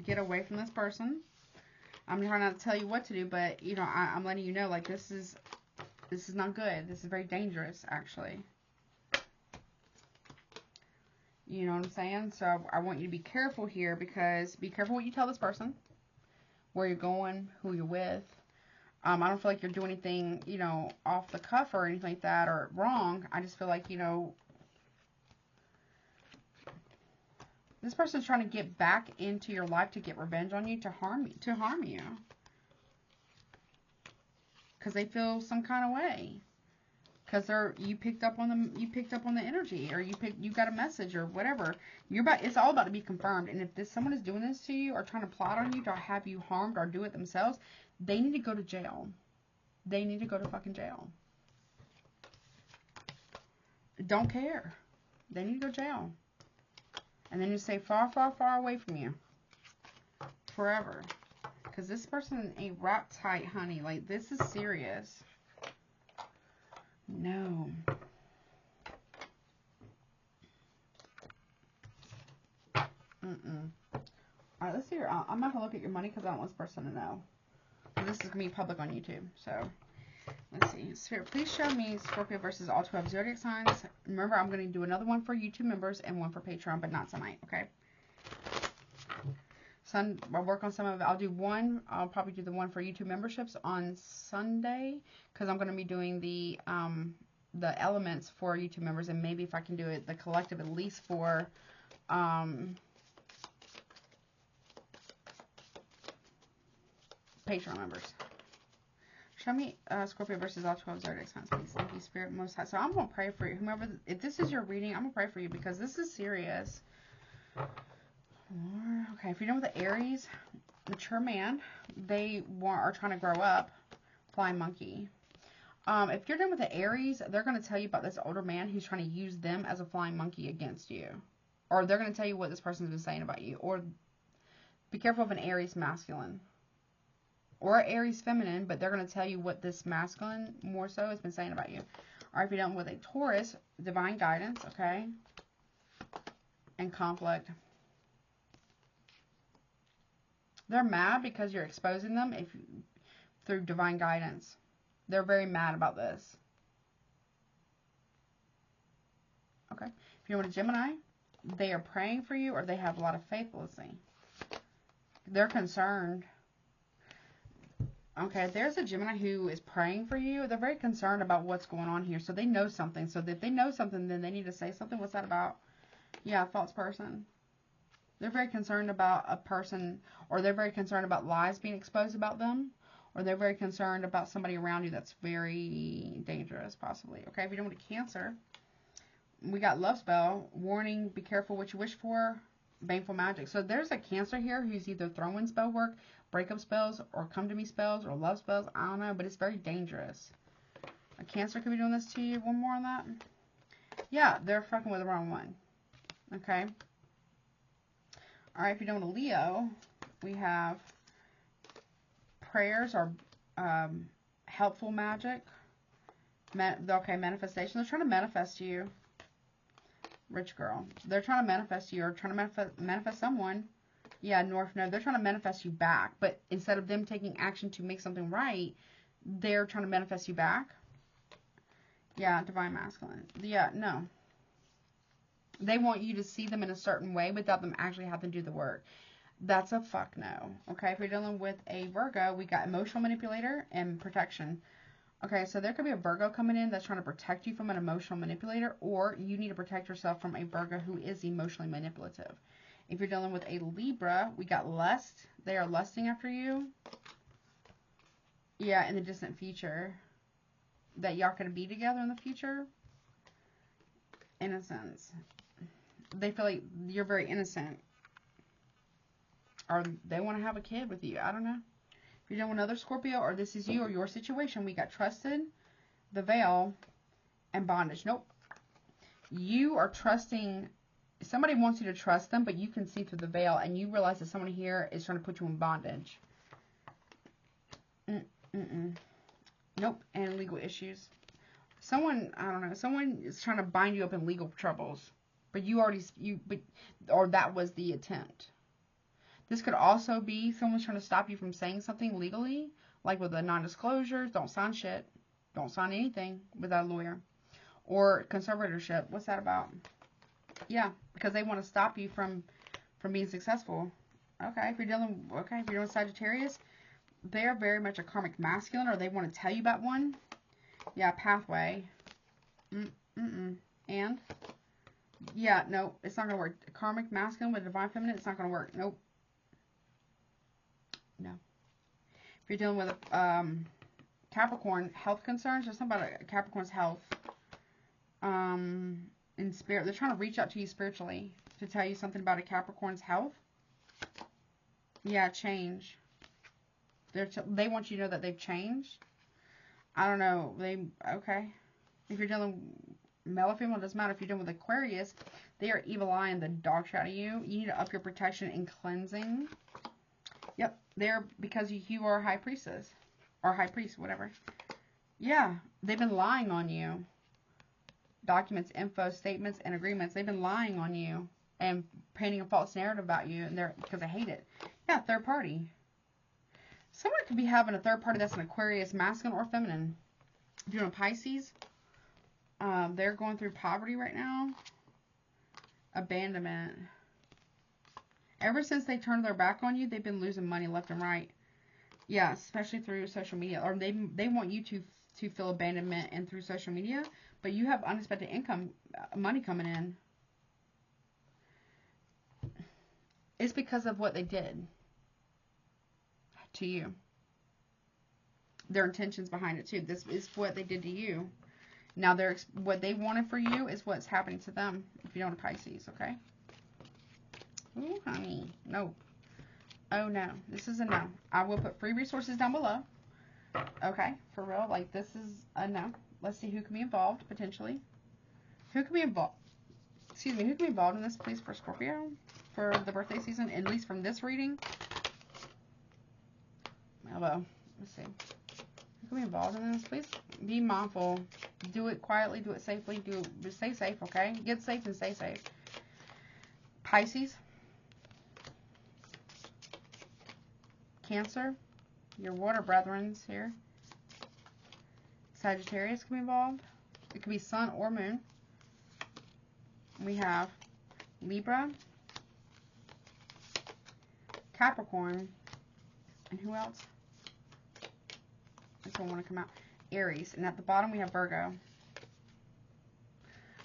Get away from this person. I'm trying not to tell you what to do, but, you know, I'm letting you know, like, this is not good. This is very dangerous, actually. You know what I'm saying? So I want you to be careful here, because be careful what you tell this person, where you're going, who you're with. I don't feel like you're doing anything, you know, off the cuff or anything like that, or wrong. I just feel like, you know, this person's trying to get back into your life to get revenge on you, to harm you. Because they feel some kind of way. Because you picked up on the energy, or you got a message or whatever. It's all about to be confirmed. And if someone is doing this to you or trying to plot on you to have you harmed or do it themselves, they need to go to jail. They need to go to fucking jail. Don't care. They need to go to jail. And then you stay far, far, far away from you. Forever. Because this person ain't wrapped tight, honey. Like, this is serious. No. Alright, let's see here. I'm not going to look at your money because I don't want this person to know. This is going to be public on YouTube. So, let's see. Spirit, please show me Scorpio versus all 12 zodiac signs. Remember, I'm going to do another one for YouTube members and one for Patreon, but not tonight, okay? I'll work on some of it. I'll do one. I'll probably do the one for YouTube memberships on Sunday, because I'm going to be doing the elements for YouTube members, and maybe if I can do it, the collective at least for Patreon members. Show me Scorpio versus all 12 zodiac signs, please. Thank you, Spirit Most High. So I'm going to pray for you. Whomever, if this is your reading, I'm going to pray for you, because this is serious. Okay, if you're done with the Aries, mature man, they are trying to grow up. Flying monkey. If you're done with the Aries, they're going to tell you about this older man who's trying to use them as a flying monkey against you. Or they're going to tell you what this person's been saying about you. Or be careful of an Aries masculine. Or Aries feminine, but they're going to tell you what this masculine, more so, has been saying about you. Or if you're done with a Taurus, divine guidance, okay? And conflict. They're mad because you're exposing them through divine guidance. They're very mad about this. Okay. If you're with a Gemini, they are praying for you, or they have a lot of faithlessness. They're concerned. Okay, there's a Gemini who is praying for you. They're very concerned about what's going on here. So they know something. So if they know something, then they need to say something. What's that about? Yeah, false person. They're very concerned about a person, or they're very concerned about lies being exposed about them, or they're very concerned about somebody around you that's very dangerous, possibly. Okay, if you don't want a Cancer, we got love spell, warning, be careful what you wish for, baneful magic. So there's a Cancer here who's either throwing spell work, breakup spells, or come to me spells, or love spells. I don't know, but it's very dangerous. A Cancer could be doing this to you. One more on that. Yeah, they're fucking with the wrong one. Okay. Alright, if you're doing a Leo, we have prayers or helpful magic. Okay, manifestation. They're trying to manifest you. Rich girl. They're trying to manifest you, or trying to manifest someone. Yeah, North Node. They're trying to manifest you back. But instead of them taking action to make something right, they're trying to manifest you back. Yeah, divine masculine. Yeah, no. They want you to see them in a certain way without them actually having to do the work. That's a fuck no. Okay, if you're dealing with a Virgo, we got emotional manipulator and protection. Okay, so there could be a Virgo coming in that's trying to protect you from an emotional manipulator, or you need to protect yourself from a Virgo who is emotionally manipulative. If you're dealing with a Libra, we got lust. They are lusting after you. Yeah, in the distant future. That y'all could be together in the future. Innocence. They feel like you're very innocent. Or they want to have a kid with you. I don't know. If you're doing another Scorpio, or this is you or your situation, we got trusted, the veil, and bondage. Nope. You are trusting. Somebody wants you to trust them, but you can see through the veil, and you realize that someone here is trying to put you in bondage. Nope. And legal issues. Someone, I don't know, someone is trying to bind you up in legal troubles, but or that was the attempt. This could also be someone's trying to stop you from saying something legally, like with a non-disclosure. Don't sign shit. Don't sign anything without a lawyer. Or conservatorship. What's that about? Yeah, because they want to stop you from being successful. Okay, if you're dealing with Sagittarius, they're very much a karmic masculine, or they want to tell you about one. Yeah, pathway. And yeah, no, it's not gonna work. Karmic masculine with divine feminine, it's not gonna work. Nope. No. If you're dealing with Capricorn, health concerns, there's something about Capricorn's health. In spirit, they're trying to reach out to you spiritually to tell you something about a Capricorn's health. Yeah, change. They want you to know that they've changed. I don't know. Okay. If you're dealing male or female, it doesn't matter. If you're dealing with Aquarius, they are evil eye and the dog shit out of you. You need to up your protection and cleansing. Yep. They're because you are high priestess. Or high priest, whatever. Yeah. They've been lying on you. Documents, info, statements, and agreements. They've been lying on you and painting a false narrative about you, and because they hate it. Yeah, third party. Someone could be having a third party that's an Aquarius, masculine or feminine. If you're doing Pisces, they're going through poverty right now. Abandonment. Ever since they turned their back on you, they've been losing money left and right. Yeah, especially through social media. Or they want you to feel abandonment and through social media, but you have unexpected income, money coming in. It's because of what they did to you. Their intentions behind it too. This is what they did to you. Now what they wanted for you is what's happening to them. If you don't have Pisces, okay? Ooh, honey, no. Oh no, this is a no. I will put free resources down below. Okay, for real. Like this is a no. Let's see who can be involved potentially. Who can be involved? Excuse me. Who can be involved in this, please, for Scorpio for the birthday season? At least from this reading. Hello. Let's see. Who can be involved in this, please? Be mindful. Do it quietly. Do it safely. Just stay safe, okay? Get safe and stay safe. Pisces. Cancer. Your water brethrens here. Sagittarius can be involved. It could be sun or moon. We have Libra. Capricorn. And who else? This one want to come out. Aries. And at the bottom we have Virgo.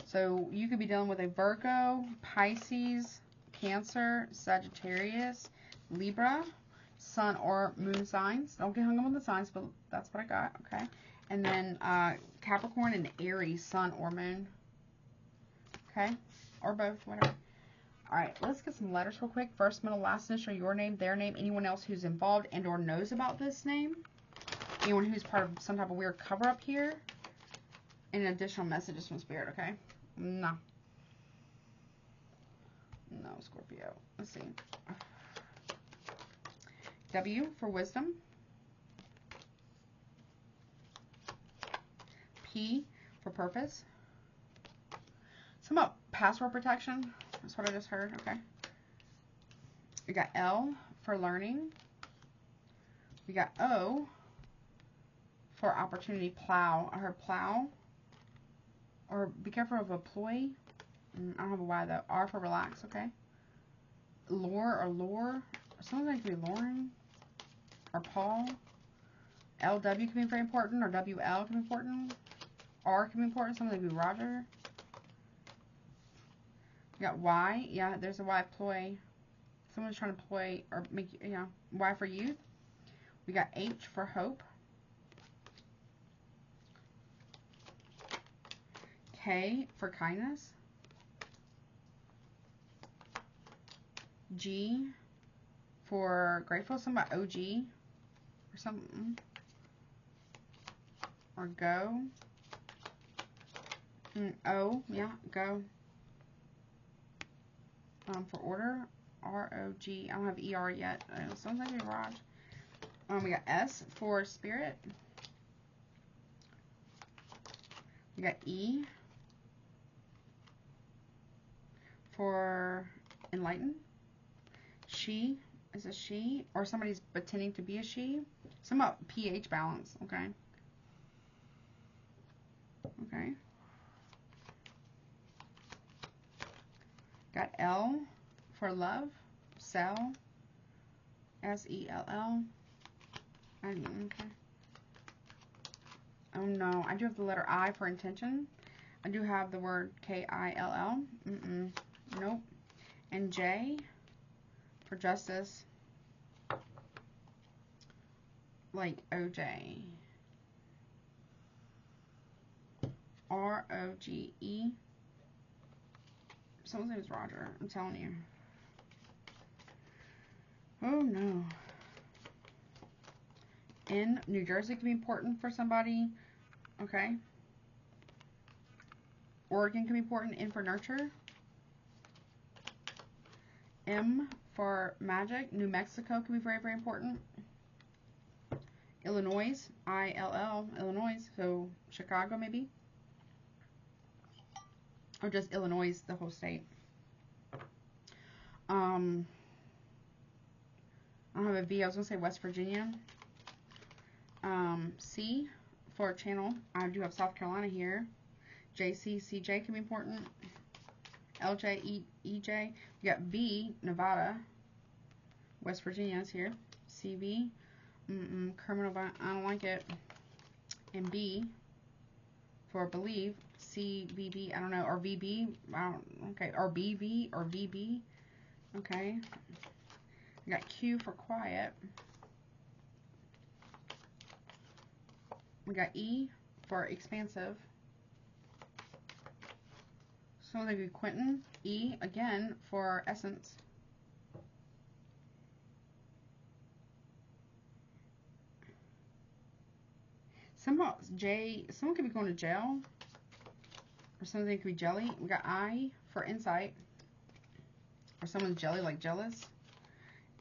So you could be dealing with a Virgo, Pisces, Cancer, Sagittarius, Libra, sun or moon signs. Don't get hung up on the signs, but that's what I got. Okay. And then Capricorn and Aries, sun or moon. Okay. Or both, whatever. Alright, let's get some letters real quick. First, middle, last initial, your name, their name, anyone else who's involved and or knows about this name. Anyone who's part of some type of weird cover-up here. And additional messages from Spirit, okay? No. No, Scorpio. Let's see. W for wisdom. P for purpose. Something about password protection. That's what I just heard. Okay. We got L for learning. We got O for opportunity. Plow. I heard plow. Or be careful of a ploy. I don't have a Y though. R for relax. Okay. Lure or lure. Something like to be luring. Or Paul. LW can be very important. Or WL can be important. R can be important. Something like Roger. You got Y. Yeah, there's a Y ploy. Someone's trying to ploy or make, you know, Y for youth. We got H for hope. K for kindness. G for grateful. Something about OG or something. Or go. O, yeah, go. For order, R-O-G. I don't have E-R yet. Sounds like a garage. We got S for spirit. We got E for enlighten. She is a she, or somebody's pretending to be a she. Some about pH balance, okay? Okay. Got L for love. Sell. S-E-L-L. Okay. Oh no, I do have the letter I for intention. I do have the word K-I-L-L. Nope. And J for justice. Like O-J. R-O-G-E. Someone's name is Roger. I'm telling you. Oh no. N, New Jersey can be important for somebody. Okay. Oregon can be important. N for nurture. M for magic. New Mexico can be very, very important. Illinois, I-L-L, Illinois. So Chicago maybe. Or just Illinois, the whole state. I don't have a V. I was going to say West Virginia. C for channel. I do have South Carolina here. JC, CJ can be important. LJ, EJ. We got B, Nevada. West Virginia is here. CB. Criminal violence. I don't like it. And B for believe. CBB. I don't know. Or VB. Okay. Or BV or VB. Okay. We got Q for quiet. We got E for expansive. So they be Quentin. E again for essence. Someone could be going to jail. Or something could be jelly. We got I for insight. Or someone's jelly, like jealous.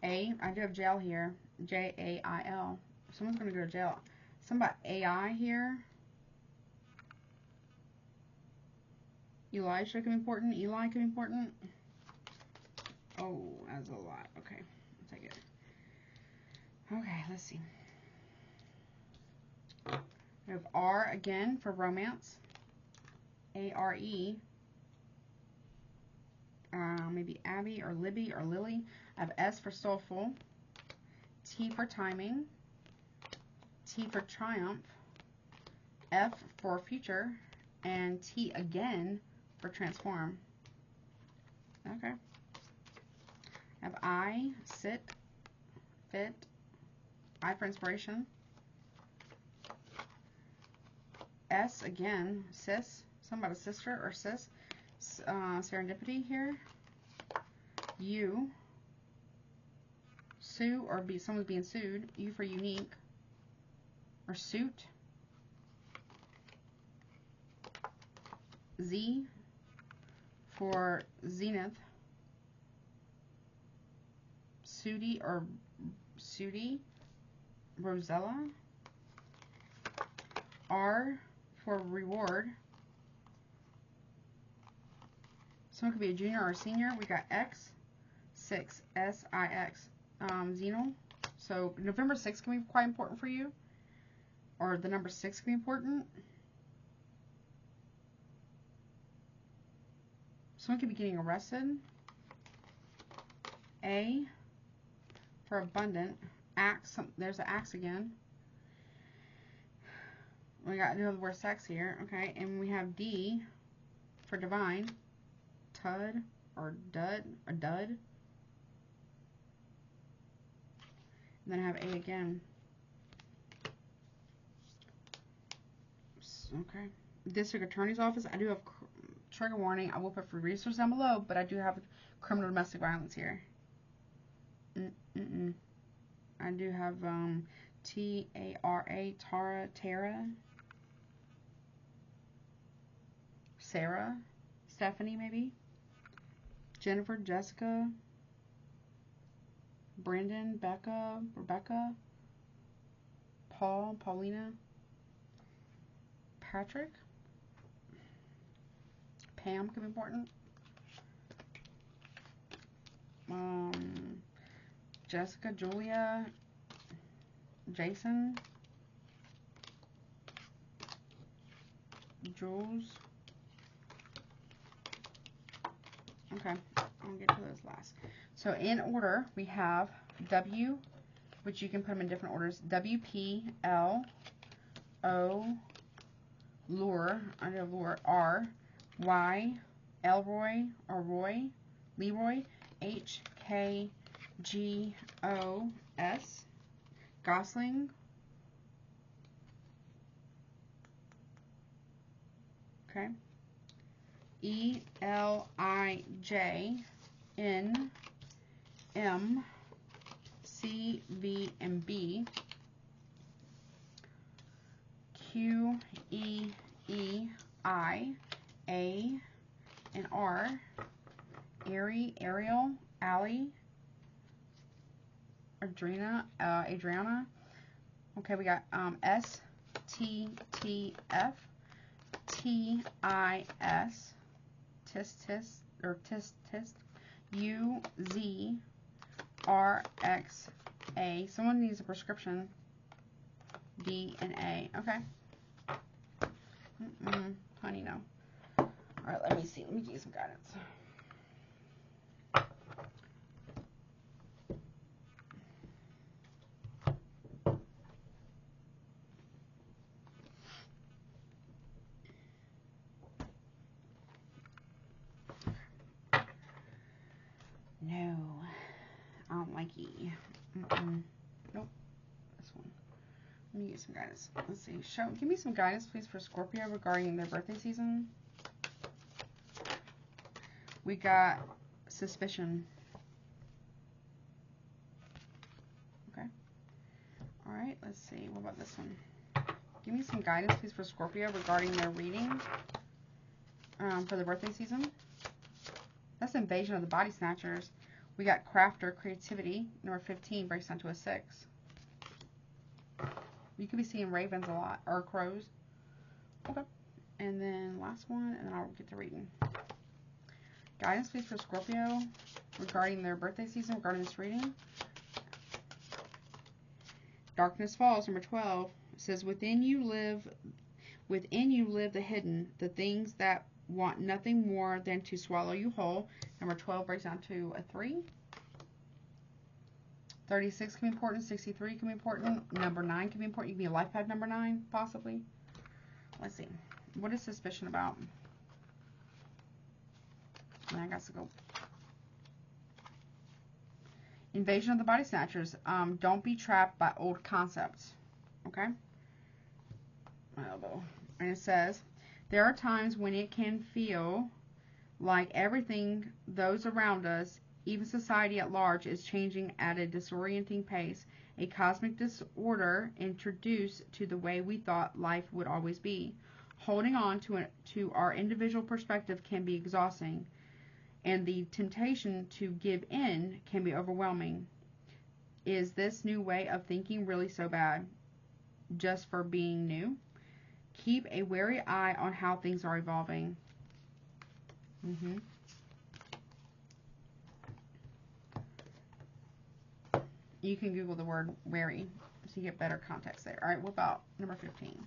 A, I do have jail here. J-A-I-L. Someone's going to go to jail. Something about AI here. Elisha can be important. Eli can be important. Oh, that's a lot. Okay, I'll take it. Okay, let's see. We have R again for romance. A-R-E. Maybe Abby or Libby or Lily. I have S for soulful. T for timing. T for triumph. F for future. And T again for transform. Okay. I have I, sit, fit. I for inspiration. S again, sis. Something about a sister or sis. Serendipity here. U. Sue or someone's being sued. U for unique. Or suit. Z for zenith. Sudi or Sudi. Rosella. R for reward. Someone could be a junior or a senior. We got X, 6, S-I-X, Xeno. So November 6th can be quite important for you. Or the number 6 can be important. Someone could be getting arrested. A for abundant. Axe, there's an axe again. We got the word sex here. Okay, and we have D for divine. Tud or dud or dud. And then I have A again. Okay. District Attorney's Office. I do have trigger warning. I will put for resources down below, but I do have criminal domestic violence here. I do have T-A-R-A, Tara, Sarah, Stephanie maybe. Jennifer, Jessica, Brandon, Becca, Rebecca, Paul, Paulina, Patrick, Pam could be important. Jessica, Julia, Jason, Jules. Okay, I'll get to those last. So in order, we have W, which you can put them in different orders. W, P, L, O, Lure, under Lure, R, Y, Elroy, or Roy, Leroy, H, K, G, O, S, Gosling, okay, E, L, I, J, N, M, C, V, and B, Q, E, E, I, A, and R, Aries, Ariel, Allie, Adriana. Okay, we got S, T, T, F, T, I, S, Tis, U, Z, R, X, A. Someone needs a prescription. D and A. Okay. Honey, no. Alright, let me see. Let me give you some guidance. No. I don't like E. Nope. This one. Let me get some guidance. Let's see. Give me some guidance, please, for Scorpio regarding their birthday season. We got suspicion. Okay. Alright, let's see. What about this one? Give me some guidance, please, for Scorpio regarding their reading for the birthday season. That's Invasion of the Body Snatchers. We got Crafter, Creativity. Number 15 breaks down to a 6. You could be seeing ravens a lot, or crows. Okay. And then last one, and then I'll get to reading. Guidance, please, for Scorpio regarding their birthday season, regarding this reading. Darkness Falls, number 12. It says, within you live the hidden, the things that want nothing more than to swallow you whole. Number 12 breaks down to a 3. 36 can be important. 63 can be important. Number 9 can be important. You can be a life path number 9, possibly. Let's see. What is suspicion about? I got to go. Invasion of the Body Snatchers. Don't be trapped by old concepts. Okay? My elbow. And it says, there are times when it can feel like everything, those around us, even society at large, is changing at a disorienting pace. A cosmic disorder introduced to the way we thought life would always be. Holding on to our individual perspective can be exhausting, and the temptation to give in can be overwhelming. Is this new way of thinking really so bad, just for being new? Keep a wary eye on how things are evolving. You can Google the word wary so you get better context there. All right, what about number 15?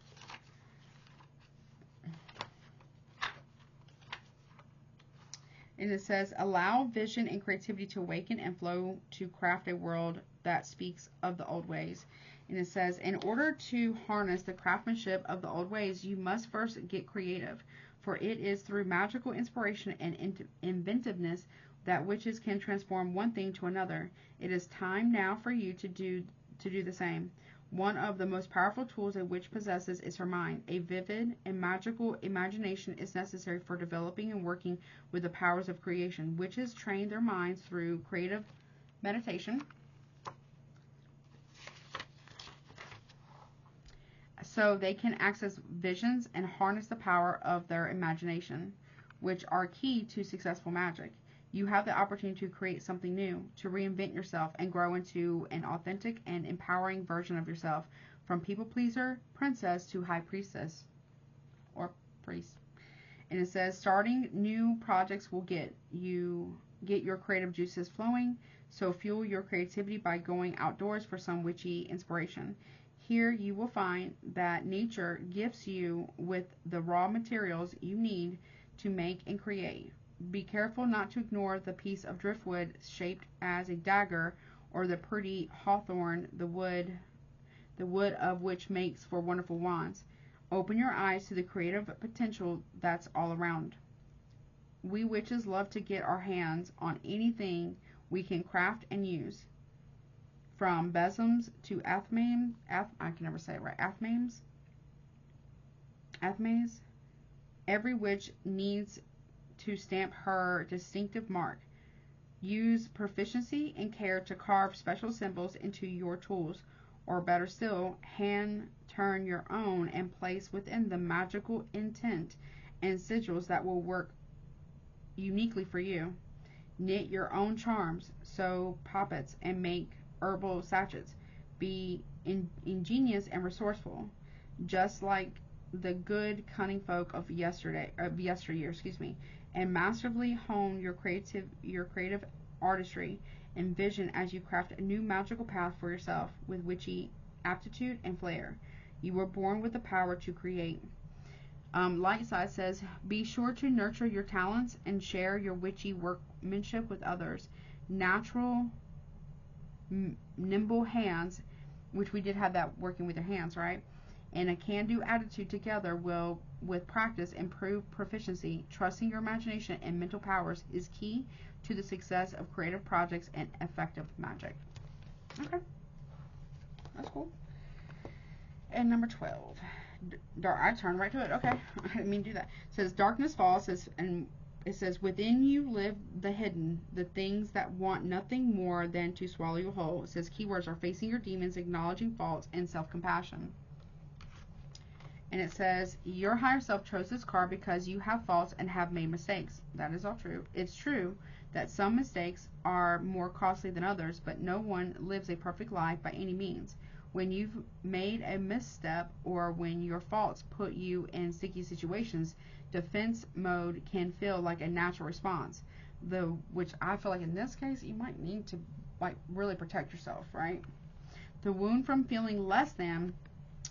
And it says, allow vision and creativity to awaken and flow to craft a world that speaks of the old ways. And it says, in order to harness the craftsmanship of the old ways, you must first get creative. For it is through magical inspiration and inventiveness that witches can transform one thing to another. It is time now for you to do the same. One of the most powerful tools a witch possesses is her mind. A vivid and magical imagination is necessary for developing and working with the powers of creation. Witches train their minds through creative meditation, so they can access visions and harness the power of their imagination, which are key to successful magic. You have the opportunity to create something new, to reinvent yourself and grow into an authentic and empowering version of yourself, from people pleaser, princess, to high priestess or priest. And it says starting new projects will get your creative juices flowing. So fuel your creativity by going outdoors for some witchy inspiration. Here you will find that nature gifts you with the raw materials you need to make and create. Be careful not to ignore the piece of driftwood shaped as a dagger, or the pretty hawthorn, the wood of which makes for wonderful wands. Open your eyes to the creative potential that's all around. We witches love to get our hands on anything we can craft and use. From besoms to I can never say it right, athmaes. Every witch needs to stamp her distinctive mark. Use proficiency and care to carve special symbols into your tools, or better still, hand turn your own and place within the magical intent and sigils that will work uniquely for you. Knit your own charms, sew poppets, and make herbal sachets. Be ingenious and resourceful, just like the good, cunning folk of yesteryear, and masterfully hone your creative artistry and vision as you craft a new magical path for yourself with witchy aptitude and flair. You were born with the power to create. Light Side says, be sure to nurture your talents and share your witchy workmanship with others. Natural, nimble hands, which we did have that working with your hands, right? And a can-do attitude together will, with practice, improve proficiency. Trusting your imagination and mental powers is key to the success of creative projects and effective magic. Okay, that's cool. And number 12. I turned right to it. Okay, I didn't mean to do that. It says darkness falls, and it says within you live the hidden, the things that want nothing more than to swallow you whole. It says keywords are facing your demons, acknowledging faults, and self-compassion. And it says your higher self chose this card because you have faults and have made mistakes. That is all true. It's true that some mistakes are more costly than others, but no one lives a perfect life by any means. When you've made a misstep, or when your faults put you in sticky situations, defense mode can feel like a natural response. Which I feel like in this case, you might need to really protect yourself, right? The wound from feeling less than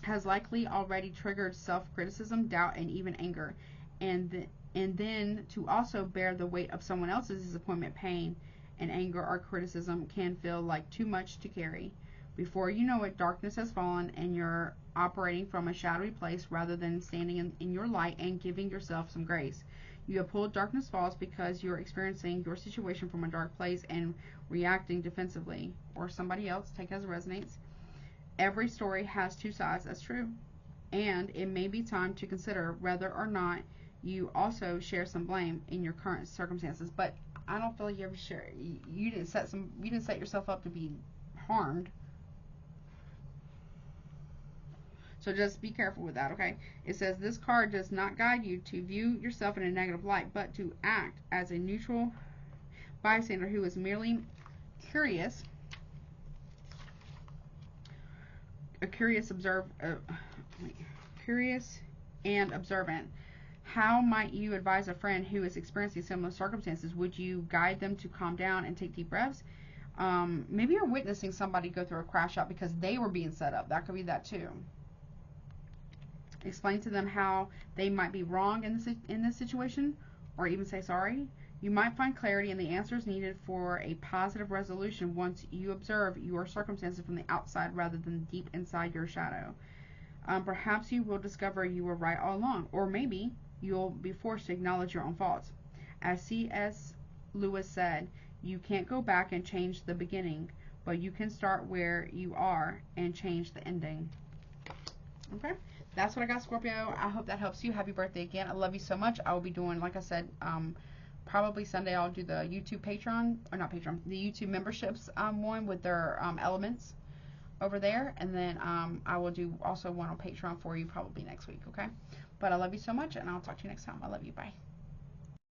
has likely already triggered self-criticism, doubt, and even anger. And then to also bear the weight of someone else's disappointment, pain, and anger or criticism can feel like too much to carry. Before you know it, darkness has fallen and you're operating from a shadowy place rather than standing in your light and giving yourself some grace. You have pulled darkness falls because you're experiencing your situation from a dark place and reacting defensively. Or somebody else, take it as it resonates. Every story has two sides, that's true. And it may be time to consider whether or not you also share some blame in your current circumstances. But I don't feel like you ever share. You didn't set yourself up to be harmed. So just be careful with that, okay? It says this card does not guide you to view yourself in a negative light, but to act as a neutral bystander who is merely curious. Curious and observant. How might you advise a friend who is experiencing similar circumstances? Would you guide them to calm down and take deep breaths? Maybe you're witnessing somebody go through a crash out because they were being set up. That could be that too. Explain to them how they might be wrong in this situation, or even say sorry. You might find clarity in the answers needed for a positive resolution once you observe your circumstances from the outside rather than deep inside your shadow. Perhaps you will discover you were right all along, or maybe you'll be forced to acknowledge your own faults. As C.S. Lewis said, you can't go back and change the beginning, but you can start where you are and change the ending. Okay, that's what I got, Scorpio. I hope that helps you. Happy birthday again. I love you so much. I will be doing, like I said, probably Sunday I'll do the YouTube Patreon, or not Patreon, the YouTube memberships one with their elements over there. And then I will do also one on Patreon for you probably next week, okay? But I love you so much, and I'll talk to you next time. I love you. Bye.